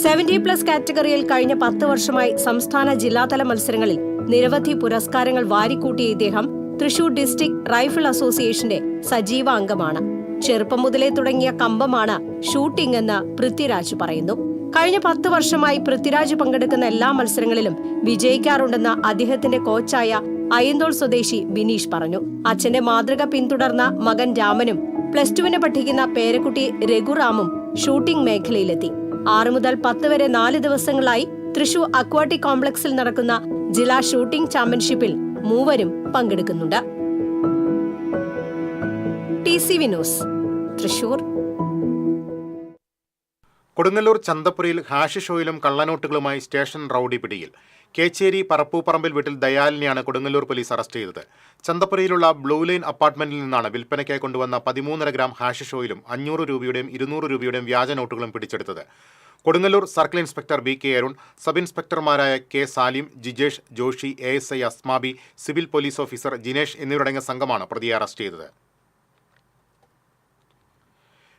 70+ കാറ്റഗറിയിൽ കഴിഞ്ഞ 10 വർഷമായി സംസ്ഥാന ജില്ലാതല മത്സരങ്ങളിൽ നിരവധി പുരസ്കാരങ്ങൾ വാരിക്കൂട്ടിയ ഇദ്ദേഹം തൃശൂർ ഡിസ്ട്രിക്ട് റൈഫിൾ അസോസിയേഷന്റെ സജീവ അംഗമാണ്. ചെറുപ്പം മുതലേ തുടങ്ങിയ കമ്പമാണ് ഷൂട്ടിംഗ് എന്ന് പൃഥ്വിരാജ് പറയുന്നു. കഴിഞ്ഞ 10 വർഷമായി പൃഥ്വിരാജ് പങ്കെടുക്കുന്ന എല്ലാ മത്സരങ്ങളിലും വിജയിക്കാറുണ്ടെന്ന് അദ്ദേഹത്തിന്റെ കോച്ചായ അയ്യന്തോൾ സ്വദേശി ബിനീഷ് പറഞ്ഞു. അച്ഛന്റെ മാതൃക പിന്തുടർന്ന മകൻ രാമനും +2 പഠിക്കുന്ന പേരക്കുട്ടി രഘുറാമും ഷൂട്ടിംഗ് മേഖലയിലെത്തി. 6 മുതൽ 10 വരെ 4 ദിവസങ്ങളായി തൃശൂർ അക്വാട്ടിക് കോംപ്ലക്സിൽ നടക്കുന്ന ജില്ലാ ഷൂട്ടിംഗ് ചാമ്പ്യൻഷിപ്പിൽ മൂവരും പങ്കെടുക്കുന്നുണ്ട്. TCV news, Thrissur. കൊടുങ്ങല്ലൂർ ചന്തപ്പുരയിൽ ഹാഷിഷ് ഓയിലും കള്ളനോട്ടുകളുമായി സ്റ്റേഷൻ റൌഡി പിടിയിൽ. കേച്ചേരി പറപ്പൂപ്പറമ്പിൽ വീട്ടിൽ ദയാലിനെയാണ് കൊടുങ്ങല്ലൂർ പോലീസ് അറസ്റ്റ് ചെയ്തത്. ചന്തപ്പുരയിലുള്ള ബ്ലൂ ലൈൻ അപ്പാർട്ട്മെന്റിൽ നിന്നാണ് വിൽപ്പനയ്ക്കായി കൊണ്ടുവന്ന 13.5 ഗ്രാം ഹാഷിഷ് ഓയിലും 500 രൂപയുടെയും 200 രൂപയുടെയും വ്യാജ നോട്ടുകളും പിടിച്ചെടുത്തത്. Kodungallur circle inspector BK Arun, sub ഇൻസ്പെക്ടർമാരായ K Salim, Jijesh, Joshy, ASI Asmabi, civil police officer Jinesh എന്നിവരടങ്ങിയ സംഘമാണ് പ്രതിയെ അറസ്റ്റ് ചെയ്തത്.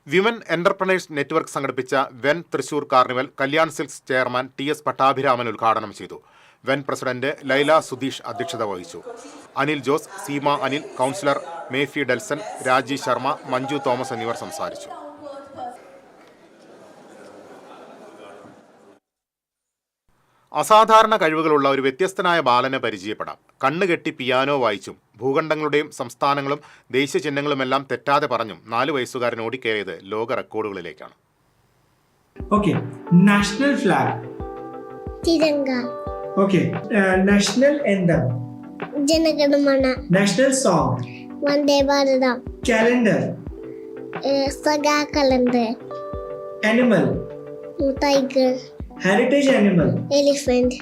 വിമൻ എന്റർപ്രണേഴ്സ് നെറ്റ്വർക്ക് സംഘടിപ്പിച്ച വെൻ Thrissur carnival Kalyan silks chairman TS Pattabhiraman ഉദ്ഘാടനം ചെയ്തു. വെൻ പ്രസിഡന്റ് ലൈല സുധീഷ് അധ്യക്ഷത വഹിച്ചു. അനിൽ ജോസ്, സീമ അനിൽ, കൗൺസിലർ മേഫി ഡെൽസൺ, രാജി ശർമ്മ, മഞ്ജു തോമസ് എന്നിവർ സംസാരിച്ചു. അസാധാരണ കഴിവുകളുള്ള ഒരു വ്യത്യസ്തനായ ബാലനെ പരിചയപ്പെടാം. കണ്ണുകെട്ടി പിയാനോ വായിച്ചും ഭൂഖണ്ഡങ്ങളുടെയും സംസ്ഥാനങ്ങളും ദേശീയ ചിഹ്നങ്ങളുമെല്ലാം തെറ്റാതെ പറഞ്ഞും 4 വയസ്സുകാരൻ ഓടിക്കയറിയത് ലോക റെക്കോർഡുകളിലേക്കാണ്. National flag, Tiranga. National anthem, Janaganamana. National song, Vande Bharatam. calendar, Saka calendar. animal, tiger. heritage animal, elephant.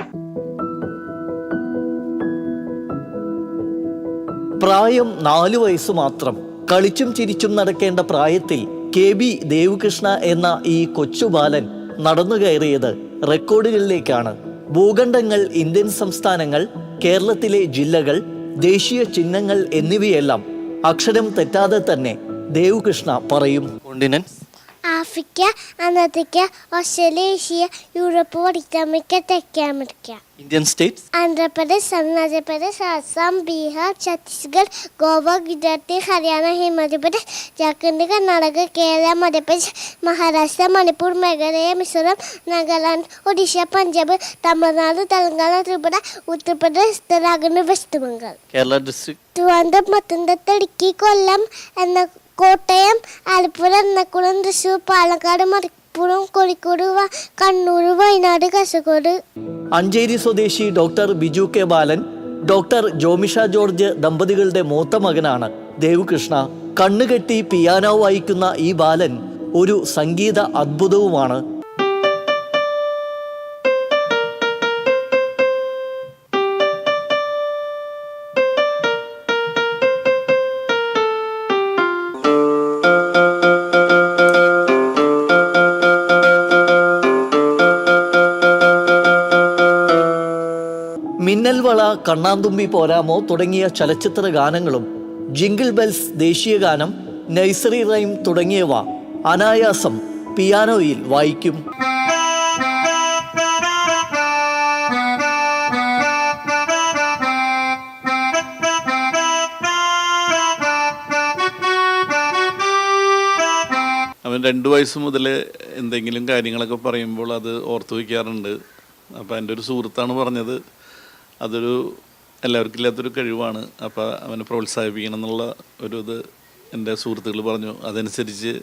പ്രായം 4 വയസ്സ് മാത്രം. കളിച്ചും ചിരിച്ചും നടക്കേണ്ട പ്രായത്തിൽ KB ദേവകൃഷ്ണ എന്ന ഈ കൊച്ചുബാലൻ നടന്നു കയറിയത് റെക്കോർഡുകളിലേക്കാണ്. ഭൂഖണ്ഡങ്ങൾ, ഇന്ത്യൻ സംസ്ഥാനങ്ങൾ, കേരളത്തിലെ ജില്ലകൾ, ദേശീയ ചിഹ്നങ്ങൾ എന്നിവയെല്ലാം അക്ഷരം തെറ്റാതെ തന്നെ ദേവകൃഷ്ണ പറയും. Africa. Africa, Antarctica, Australia, Asia, Europe, വടക്കേ അമേരിക്ക, തെക്കേ America. Indian states: Andhra Pradesh, Arunachal Pradesh, Assam, Bihar, Chhattisgarh, Goa, Gujarat, Haryana, Himachal Pradesh, Jharkhand, Karnataka, Kerala, Madhya Pradesh, Maharashtra, Manipur, Meghalaya, Mizoram, Nagaland, Odisha, Punjab, Tamil Nadu, Telangana, Tripura, Uttar Pradesh, Uttarakhand, west Bengal. Kerala district: Trivandrum, Pathanamthitta, Idukki, Kollam, Kottayam, Alappuzha, Ernakulam, Thrissur, Palakkad, Malappuram, Kozhikode, Kannur, Wayanad, Kasaragod. Ancheri സ്വദേശി doctor Biju K Balan, doctor Jomisha George ദമ്പതികളുടെ മൂത്ത മകനാണ് ദേവുകൃഷ്ണ. കണ്ണുകെട്ടി പിയാനോ വായിക്കുന്ന ഈ ബാലൻ ഒരു സംഗീത അദ്ഭുതവുമാണ്. മിന്നൽവള, കണ്ണാന്തുമ്പി പോരാമോ തുടങ്ങിയ ചലച്ചിത്ര ഗാനങ്ങളും, ജിംഗിൾ ബെൽസ് ദേശീയ ഗാനം, നഴ്സറി റൈം തുടങ്ങിയവ അനായാസം പിയാനോയിൽ വായിക്കും. അവൻ 2 വയസ്സ് മുതൽ എന്തെങ്കിലും കാര്യങ്ങളൊക്കെ പറയുമ്പോൾ അത് ഓർത്തു വയ്ക്കാറുണ്ട്. അപ്പോൾ എൻ്റെ ഒരു സുഹൃത്താണ് പറഞ്ഞത് അതൊരു എല്ലാവർക്കും ഇല്ലാത്തൊരു കഴിവാണ്, അപ്പോൾ അവനെ പ്രോത്സാഹിപ്പിക്കണം എന്നുള്ള ഒരു ഇത് എൻ്റെ സുഹൃത്തുക്കൾ പറഞ്ഞു. അതനുസരിച്ച്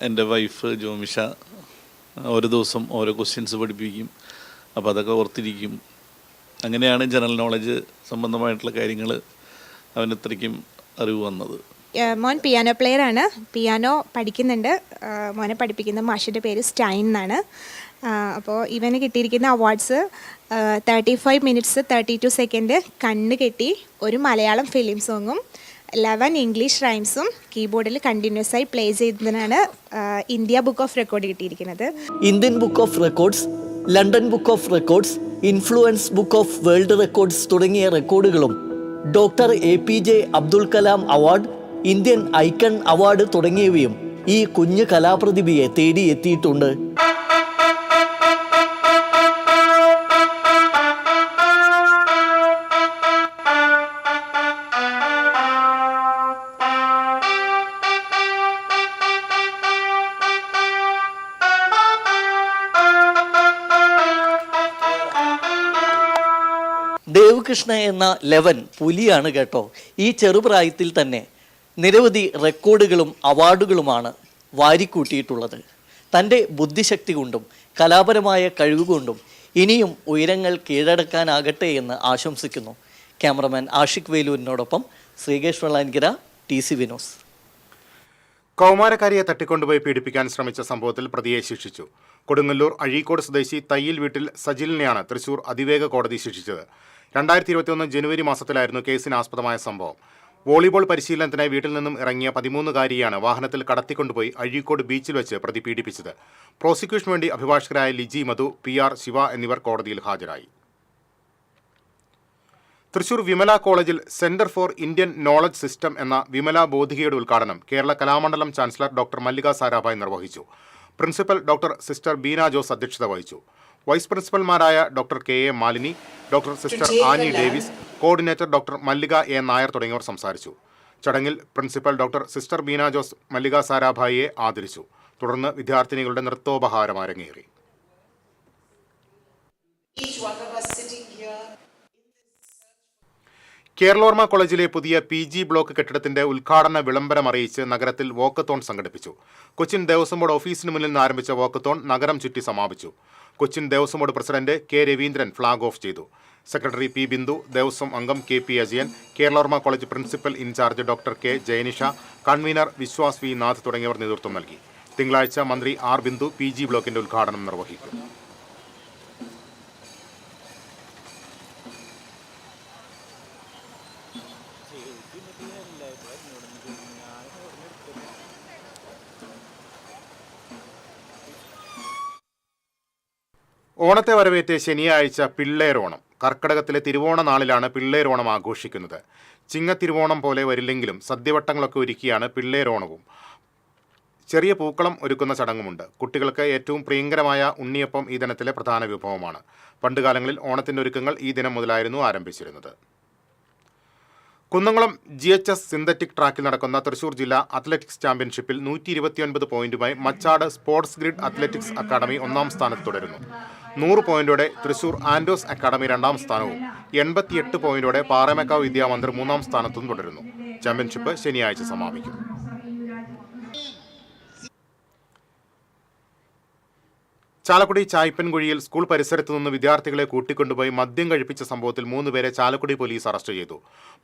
എൻ്റെ വൈഫ് ജോമിഷ ഓരോ ദിവസം ഓരോ ക്വസ്റ്റ്യൻസ് പഠിപ്പിക്കും. അപ്പോൾ അതൊക്കെ ഓർത്തിരിക്കും. അങ്ങനെയാണ് ജനറൽ നോളജ് സംബന്ധമായിട്ടുള്ള കാര്യങ്ങൾ അവന് ഇത്രയ്ക്കും അറിവ് വന്നത്. മോൻ പിയാനോ പ്ലെയർ ആണ്, പിയാനോ പഠിക്കുന്നുണ്ട്. മോനെ പഠിപ്പിക്കുന്ന മാഷിൻ്റെ പേര് സ്റ്റൈൻ എന്നാണ്. അപ്പോൾ ഇവന് കിട്ടിയിരിക്കുന്ന അവാർഡ്സ് 35 മിനിറ്റ്സ് 32 സെക്കൻഡ് കണ്ണ് കെട്ടി ഒരു മലയാളം ഫിലിം സോങ്ങും 11 ഇംഗ്ലീഷ് റൈംസും കീബോർഡിൽ കണ്ടിന്യൂസ് ആയി പ്ലേ ചെയ്തതിനാണ് ഇന്ത്യ ബുക്ക് ഓഫ് റെക്കോർഡ് കിട്ടിയിരിക്കുന്നത്. Indian book of records, London book of records, influence book of world records തുടങ്ങിയ റെക്കോർഡുകളും, doctor APJ Abdul Kalam award, Indian icon award തുടങ്ങിയവയും ഈ കുഞ്ഞു കലാപ്രതിഭയെ തേടിയെത്തിയിട്ടുണ്ട്. ദേവുകൃഷ്ണ എന്ന ലെവൻ പുലിയാണ് കേട്ടോ. ഈ ചെറുപ്രായത്തിൽ തന്നെ നിരവധി റെക്കോർഡുകളും അവാർഡുകളുമാണ് വാരിക്കൂട്ടിയിട്ടുള്ളത്. തൻ്റെ ബുദ്ധിശക്തി കൊണ്ടും കലാപരമായ കഴിവുകൊണ്ടും ഇനിയും ഉയരങ്ങൾ കീഴടക്കാനാകട്ടെ എന്ന് ആശംസിക്കുന്നു. Cameraman Ashiq വേലൂരിനോടൊപ്പം Sreekesh Vellankira, TC Vinos. കൗമാരക്കാരിയെ തട്ടിക്കൊണ്ടുപോയി പീഡിപ്പിക്കാൻ ശ്രമിച്ച സംഭവത്തിൽ പ്രതിയെ ശിക്ഷിച്ചു. കൊടുങ്ങല്ലൂർ അഴീക്കോട് സ്വദേശി തയ്യിൽ വീട്ടിൽ സജിലിനെയാണ് തൃശൂർ അതിവേഗ കോടതി ശിക്ഷിച്ചത്. 2021 ജനുവരി മാസത്തിലായിരുന്നു കേസിന് ആസ്പദമായ സംഭവം. വോളിബോൾ പരിശീലനത്തിനായി വീട്ടിൽ നിന്നും ഇറങ്ങിയ 13-കാരിയാണ് വാഹനത്തിൽ കടത്തിക്കൊണ്ടുപോയി അഴീക്കോട് ബീച്ചിൽ വെച്ച് പ്രതി പീഡിപ്പിച്ചത്. പ്രോസിക്യൂഷന് വേണ്ടി അഭിഭാഷകരായ ലിജി മധു, PR ശിവ എന്നിവർ കോടതിയിൽ ഹാജരായി. തൃശൂർ വിമല കോളേജിൽ centre for Indian knowledge system എന്ന വിമല ബോധികയുടെ ഉദ്ഘാടനം കേരള കലാമണ്ഡലം ചാൻസലർ ഡോക്ടർ മല്ലിക സാരാഭായ് നിർവഹിച്ചു. Principal doctor sister Beena Jose അധ്യക്ഷത വഹിച്ചു. വൈസ് പ്രിൻസിപ്പൽമാരായ doctor KA Malini, doctor sister Annie Davis, coordinator doctor Mallika A Nair തുടങ്ങിയവർ സംസാരിച്ചു. ചടങ്ങിൽ principal doctor sister Beena Jose Mallika സാരാഭായിയെ ആദരിച്ചു. തുടർന്ന് വിദ്യാർത്ഥിനികളുടെ നൃത്തോപഹാരം അരങ്ങേറി. കേരളോർമ കോളേജിലെ പുതിയ PG ബ്ലോക്ക് കെട്ടിടത്തിന്റെ ഉദ്ഘാടന വിളംബരം അറിയിച്ച് നഗരത്തിൽ വോക്കത്തോൺ സംഘടിപ്പിച്ചു. കൊച്ചിൻ ദേവസ്വം ബോർഡ് ഓഫീസിന് മുന്നിൽ നിന്ന് ആരംഭിച്ച വോക്കത്തോൺ നഗരം ചുറ്റി സമാപിച്ചു. Cochin Devaswom board president K Raveendran flag off ചെയ്തു. സെക്രട്ടറി P ബിന്ദു, ദേവസ്വം അംഗം KP Ajayan, Keralavarma college principal incharge doctor K Jayanisha, convener Viswas V Nath തുടങ്ങിയവർ നേതൃത്വം നൽകി. തിങ്കളാഴ്ച മന്ത്രി R ബിന്ദു PG ബ്ലോക്കിന്റെ ഉദ്ഘാടനം നിർവഹിക്കും. ഓണത്തെ വരവേറ്റ് ശനിയാഴ്ച പിള്ളേരോണം. കർക്കിടകത്തിലെ തിരുവോണ നാളിലാണ് പിള്ളേരോണം ആഘോഷിക്കുന്നത്. ചിങ്ങത്തിരുവോണം പോലെ വരില്ലെങ്കിലും സദ്യവട്ടങ്ങളൊക്കെ ഒരുക്കിയാണ് പിള്ളേരോണവും. ചെറിയ പൂക്കളം ഒരുക്കുന്ന ചടങ്ങുമുണ്ട്. കുട്ടികൾക്ക് ഏറ്റവും പ്രിയങ്കരമായ ഉണ്ണിയപ്പം ഈ ദിനത്തിലെ പ്രധാന വിഭവമാണ്. പണ്ടുകാലങ്ങളിൽ ഓണത്തിൻ്റെ ഒരുക്കങ്ങൾ ഈ ദിനം മുതലായിരുന്നു ആരംഭിച്ചിരുന്നത്. കുന്നംകുളം GHS സിന്തറ്റിക് ട്രാക്കിൽ നടക്കുന്ന തൃശൂർ ജില്ലാ അത്ലറ്റിക്സ് ചാമ്പ്യൻഷിപ്പിൽ 129 പോയിന്റുമായി Machad sports grid athletics academy ഒന്നാം സ്ഥാനത്ത് തുടരുന്നു. 100 പോയിന്റോടെ തൃശൂർ ആൻഡോസ് അക്കാദമി രണ്ടാം സ്ഥാനവും 88 പോയിന്റോടെ പാറമേക്കാവ് വിദ്യാമന്ദിർ മൂന്നാം സ്ഥാനത്തും തുടരുന്നു. ചാമ്പ്യൻഷിപ്പ് ശനിയാഴ്ച സമാപിക്കും. ചാലക്കുടി ചായ്പൻകുഴിയിൽ സ്കൂൾ പരിസരത്തു നിന്ന് വിദ്യാർത്ഥികളെ കൂട്ടിക്കൊണ്ടുപോയി മദ്യം കഴിപ്പിച്ച സംഭവത്തിൽ 3 പേരെ ചാലക്കുടി പോലീസ് അറസ്റ്റ് ചെയ്തു.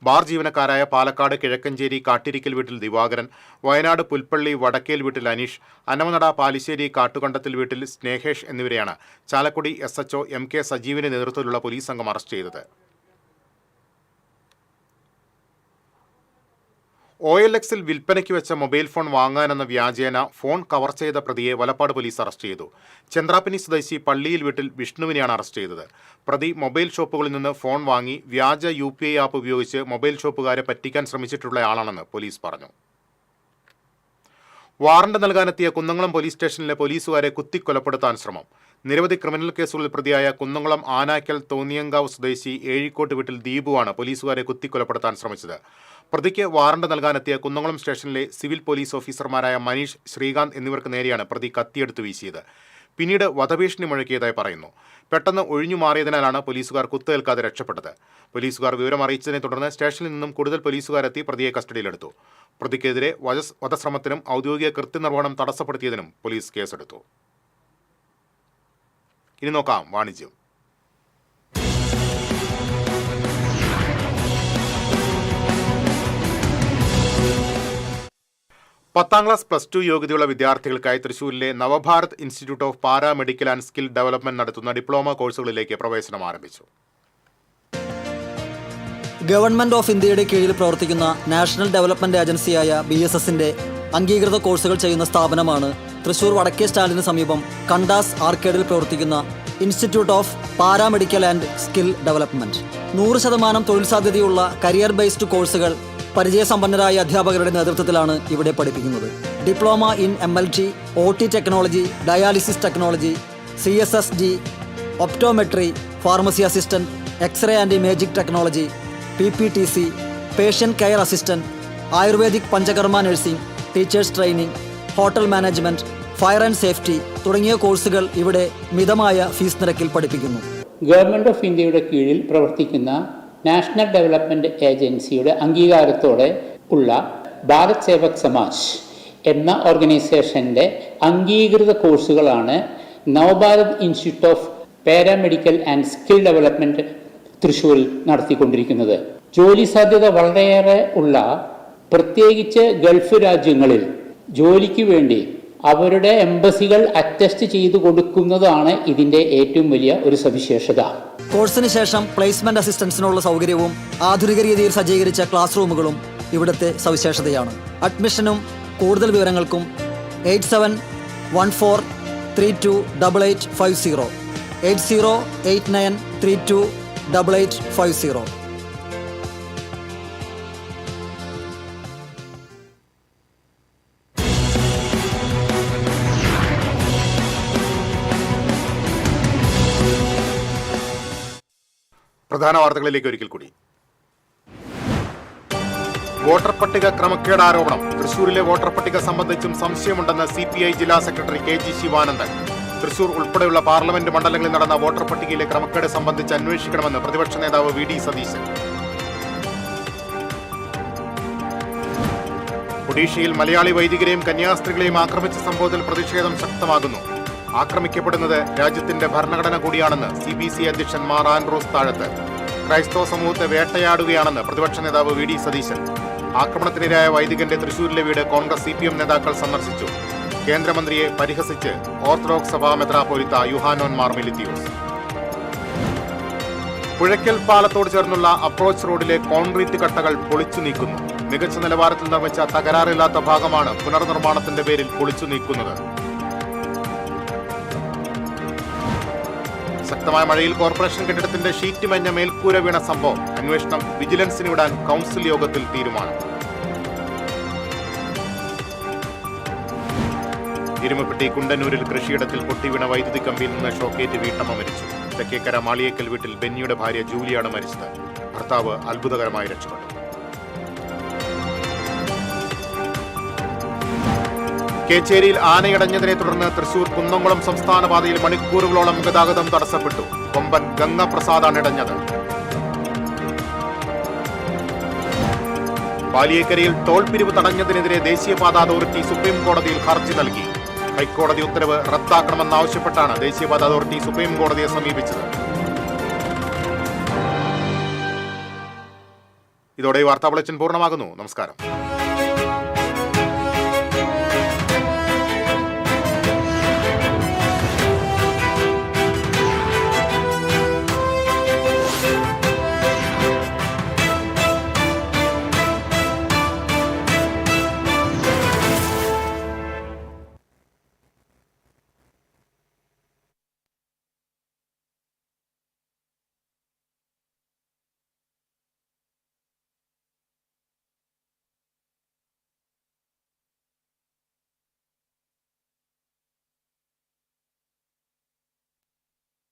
ബാർ ജീവനക്കാരായ പാലക്കാട് കിഴക്കഞ്ചേരി കാട്ടിരിക്കൽ വീട്ടിൽ ദിവാകരൻ, വയനാട് പുൽപ്പള്ളി വടക്കേൽ വീട്ടിൽ അനീഷ്, അനമനട പാലിശ്ശേരി കാട്ടുകണ്ടത്തിൽ വീട്ടിൽ സ്നേഹേഷ് എന്നിവരെയാണ് ചാലക്കുടി SHO MK സജീവിന്റെ നേതൃത്വത്തിലുള്ള പോലീസ് സംഘം അറസ്റ്റ് ചെയ്തത്. OLXൽ വിൽപ്പനയ്ക്ക് വെച്ച മൊബൈൽ ഫോൺ വാങ്ങാനെന്ന വ്യാജേന ഫോൺ കവർ ചെയ്ത പ്രതിയെ വലപ്പാട് പോലീസ് അറസ്റ്റ് ചെയ്തു. ചന്ദ്രാപ്പിനി സ്വദേശി പള്ളിയിൽ വീട്ടിൽ വിഷ്ണുവിനെയാണ് അറസ്റ്റ് ചെയ്തത്. പ്രതി മൊബൈൽ ഷോപ്പുകളിൽ നിന്ന് ഫോൺ വാങ്ങി വ്യാജ UPI ആപ്പ് ഉപയോഗിച്ച് മൊബൈൽ ഷോപ്പുകാരെ പറ്റിക്കാൻ ശ്രമിച്ചിട്ടുള്ളയാളാണെന്ന് പോലീസ് പറഞ്ഞു. വാറണ്ട് നൽകാനെത്തിയ കുന്നംകുളം പോലീസ് സ്റ്റേഷനിലെ പോലീസുകാരെ കുത്തിക്കൊലപ്പെടുത്താൻ ശ്രമം. നിരവധി ക്രിമിനൽ കേസുകളിൽ പ്രതിയായ കുന്നംകുളം ആനാക്കൽ തോന്നിയങ്കാവ് സ്വദേശി ഏഴിക്കോട്ട് വീട്ടിൽ ദീപുവാണ് പോലീസുകാരെ കുത്തിക്കൊലപ്പെടുത്താൻ ശ്രമിച്ചത്. പ്രതിക്ക് വാറണ്ട് നൽകാനെത്തിയ കുന്നംകുളം സ്റ്റേഷനിലെ സിവിൽ പോലീസ് ഓഫീസർമാരായ മനീഷ്, ശ്രീകാന്ത് എന്നിവർക്ക് നേരെയാണ് പ്രതി കത്തിയെടുത്ത് വീശിയത്. പിന്നീട് വധഭീഷണി മുഴക്കിയതായി പറയുന്നു. പെട്ടെന്ന് ഒഴിഞ്ഞു മാറിയതിനാലാണ് പോലീസുകാർ കുത്തേൽക്കാതെ രക്ഷപ്പെട്ടത്. പോലീസുകാർ വിവരം അറിയിച്ചതിനെ തുടർന്ന് സ്റ്റേഷനിൽ നിന്നും കൂടുതൽ പോലീസുകാരെത്തി പ്രതിയെ കസ്റ്റഡിയിലെടുത്തു. പ്രതിക്കെതിരെ വധശ്രമത്തിനും ഔദ്യോഗിക കൃത്യനിർവഹണം തടസ്സപ്പെടുത്തിയതിനും പോലീസ് കേസെടുത്തു. ഇനി നോക്കാം വാണിജ്യം. പത്താം ക്ലാസ് +2 യോഗ്യതയുള്ള വിദ്യാർത്ഥികൾക്കായി തൃശൂരിലെ Nav Bharat institute of paramedical and skill development നടത്തുന്ന ഡിപ്ലോമ കോഴ്സുകളിലേക്ക് പ്രവേശനം ആരംഭിച്ചു. ഗവൺമെന്റ് ഓഫ് ഇന്ത്യയുടെ കീഴിൽ പ്രവർത്തിക്കുന്ന നാഷണൽ ഡെവലപ്മെന്റ് ഏജൻസിയായ BSSന്റെ അംഗീകൃത കോഴ്സുകൾ ചെയ്യുന്ന സ്ഥാപനമാണ് തൃശൂർ വടക്കേ സ്റ്റാൻഡിന് സമീപം കണ്ടാസ് ആർക്കേഡിൽ പ്രവർത്തിക്കുന്ന institute of paramedical and skill development. 100% തൊഴിൽ സാധ്യതയുള്ള കരിയർ ബേസ്ഡ് കോഴ്സുകൾ പരിചയസമ്പന്നരായ അധ്യാപകരുടെ നേതൃത്വത്തിലാണ് ഇവിടെ പഠിപ്പിക്കുന്നത്. Diploma in MLT, OT technology, dialysis technology, CSSD, optometry, pharmacy assistant, X ray and imaging technology, PPTC, patient care assistant, Ayurvedic Panchakarma nursing, teachers training, hotel management, fire and safety തുടങ്ങിയ കോഴ്സുകൾ ഇവിടെ മിതമായ ഫീസ് നിരക്കിൽ പഠിപ്പിക്കുന്നു. ഗവൺമെന്റ് ഓഫ് ഇന്ത്യയുടെ കീഴിൽ പ്രവർത്തിക്കുന്ന നാഷണൽ ഡെവലപ്മെൻറ്റ് ഏജൻസിയുടെ അംഗീകാരത്തോടെ ഉള്ള ഭാരത് സേവക് സമാജ് എന്ന ഓർഗനൈസേഷൻ്റെ അംഗീകൃത കോഴ്സുകളാണ് Nav Bharat institute of paramedical and skill development തൃശ്ശൂരിൽ നടത്തിക്കൊണ്ടിരിക്കുന്നത്. ജോലി സാധ്യത വളരെയേറെ ഉള്ള, പ്രത്യേകിച്ച് ഗൾഫ് രാജ്യങ്ങളിൽ ജോലിക്ക് വേണ്ടി അവരുടെ എംബസികൾ അറ്റസ്റ്റ് ചെയ്തു കൊടുക്കുന്നതാണ് ഇതിൻ്റെ ഏറ്റവും വലിയ ഒരു സവിശേഷത. കോഴ്സിന് ശേഷം പ്ലേസ്മെന്റ് അസിസ്റ്റൻസിനുള്ള സൗകര്യവും ആധുനിക രീതിയിൽ സജ്ജീകരിച്ച ക്ലാസ് റൂമുകളും ഇവിടുത്തെ സവിശേഷതയാണ്. അഡ്മിഷനും കൂടുതൽ വിവരങ്ങൾക്കും 8714328850, 8089328850. പ്രധാന വാർത്തകളിലേക്ക് ഒരിക്കൽ കൂടി. വോട്ടർ പട്ടിക ക്രമക്കേട് ആരോപണം. തൃശൂരിലെ വോട്ടർ പട്ടിക സംബന്ധിച്ചും സംശയമുണ്ടെന്ന് CPI ജില്ലാ സെക്രട്ടറി KG ശിവാനന്ദൻ. തൃശൂർ ഉൾപ്പെടെയുള്ള പാർലമെന്റ് മണ്ഡലങ്ങളിൽ നടന്ന വോട്ടർ പട്ടികയിലെ ക്രമക്കേട് സംബന്ധിച്ച് അന്വേഷിക്കണമെന്ന് പ്രതിപക്ഷ നേതാവ് VD സതീശൻ. ഒഡീഷയിൽ മലയാളി വൈദികരെയും കന്യാസ്ത്രീകളെയും ആക്രമിച്ച സംഭവത്തിൽ പ്രതിഷേധം ശക്തമാകുന്നു. ആക്രമിക്കപ്പെടുന്നത് രാജ്യത്തിന്റെ ഭരണഘടന കൂടിയാണെന്ന് CBC അധ്യക്ഷൻ മാർ ആൻഡ്രൂസ് താഴത്ത്. ക്രൈസ്തവ സമൂഹത്തെ വേട്ടയാടുകയാണെന്ന് പ്രതിപക്ഷ നേതാവ് VD സതീശൻ. ആക്രമണത്തിനിരയായ വൈദികന്റെ തൃശൂരിലെ വീട് കോൺഗ്രസ് CPM നേതാക്കൾ സന്ദർശിച്ചു. കേന്ദ്രമന്ത്രിയെ പരിഹസിച്ച് ഓർത്തഡോക്സ് സഭാ മെത്രാപ്പോലീത്ത യുഹാനോൻ മാർ മിലിത്തിയോസ്. പുഴയ്ക്കൽ പാലത്തോട് ചേർന്നുള്ള അപ്രോച്ച് റോഡിലെ കോൺക്രീറ്റ് കട്ടകൾ പൊളിച്ചു നീക്കുന്നു. മികച്ച നിലവാരത്തിൽ നിർമ്മിച്ച തകരാറില്ലാത്ത ഭാഗമാണ് പുനർനിർമ്മാണത്തിന്റെ പേരിൽ പൊളിച്ചു നീക്കുന്നത്. ശക്തമായ മഴയിൽ കോർപ്പറേഷൻ കെട്ടിടത്തിന്റെ ഷീറ്റ് മഞ്ഞ മേൽക്കൂര വീണ സംഭവം. അന്വേഷണം വിജിലൻസിന് വിടാൻ കൗൺസിൽ യോഗത്തിൽ തീരുമാനം. ഇരുമപ്പെട്ടി കുണ്ടന്നൂരിൽ കൃഷിയിടത്തിൽ പൊട്ടിവീണ വൈദ്യുതി കമ്പിയിൽ നിന്ന് ഷോക്കേറ്റ് വീട്ടമ്മ മരിച്ചു. തെക്കേക്കര മാളിയേക്കൽ വീട്ടിൽ ബെന്നിയുടെ ഭാര്യ ജൂലിയാണ് മരിച്ചത്. ഭർത്താവ് അത്ഭുതകരമായി രക്ഷപ്പെട്ടു. കേച്ചേരിയിൽ ആനയടഞ്ഞതിനെ തുടർന്ന് തൃശൂർ കുന്നംകുളം സംസ്ഥാന പാതയിൽ മണിക്കൂറുകളോളം ഗതാഗതം തടസ്സപ്പെട്ടു. കൊമ്പൻ ഗംഗപ്രസാദാണ് ഇടഞ്ഞത്. പാലിയേക്കരയിൽ ടോൾ പിരിവ് തടഞ്ഞതിനെതിരെ ദേശീയപാത അതോറിറ്റി സുപ്രീം കോടതിയിൽ ഹർജി നൽകി. ഹൈക്കോടതി ഉത്തരവ് റദ്ദാക്കണമെന്നാവശ്യപ്പെട്ടാണ് ദേശീയപാത അതോറിറ്റി സുപ്രീം കോടതിയെ സമീപിച്ചത്. ഇതോടെ വാർത്താ ബുള്ളറ്റിൻ പൂർണ്ണമാകുന്നു. നമസ്കാരം.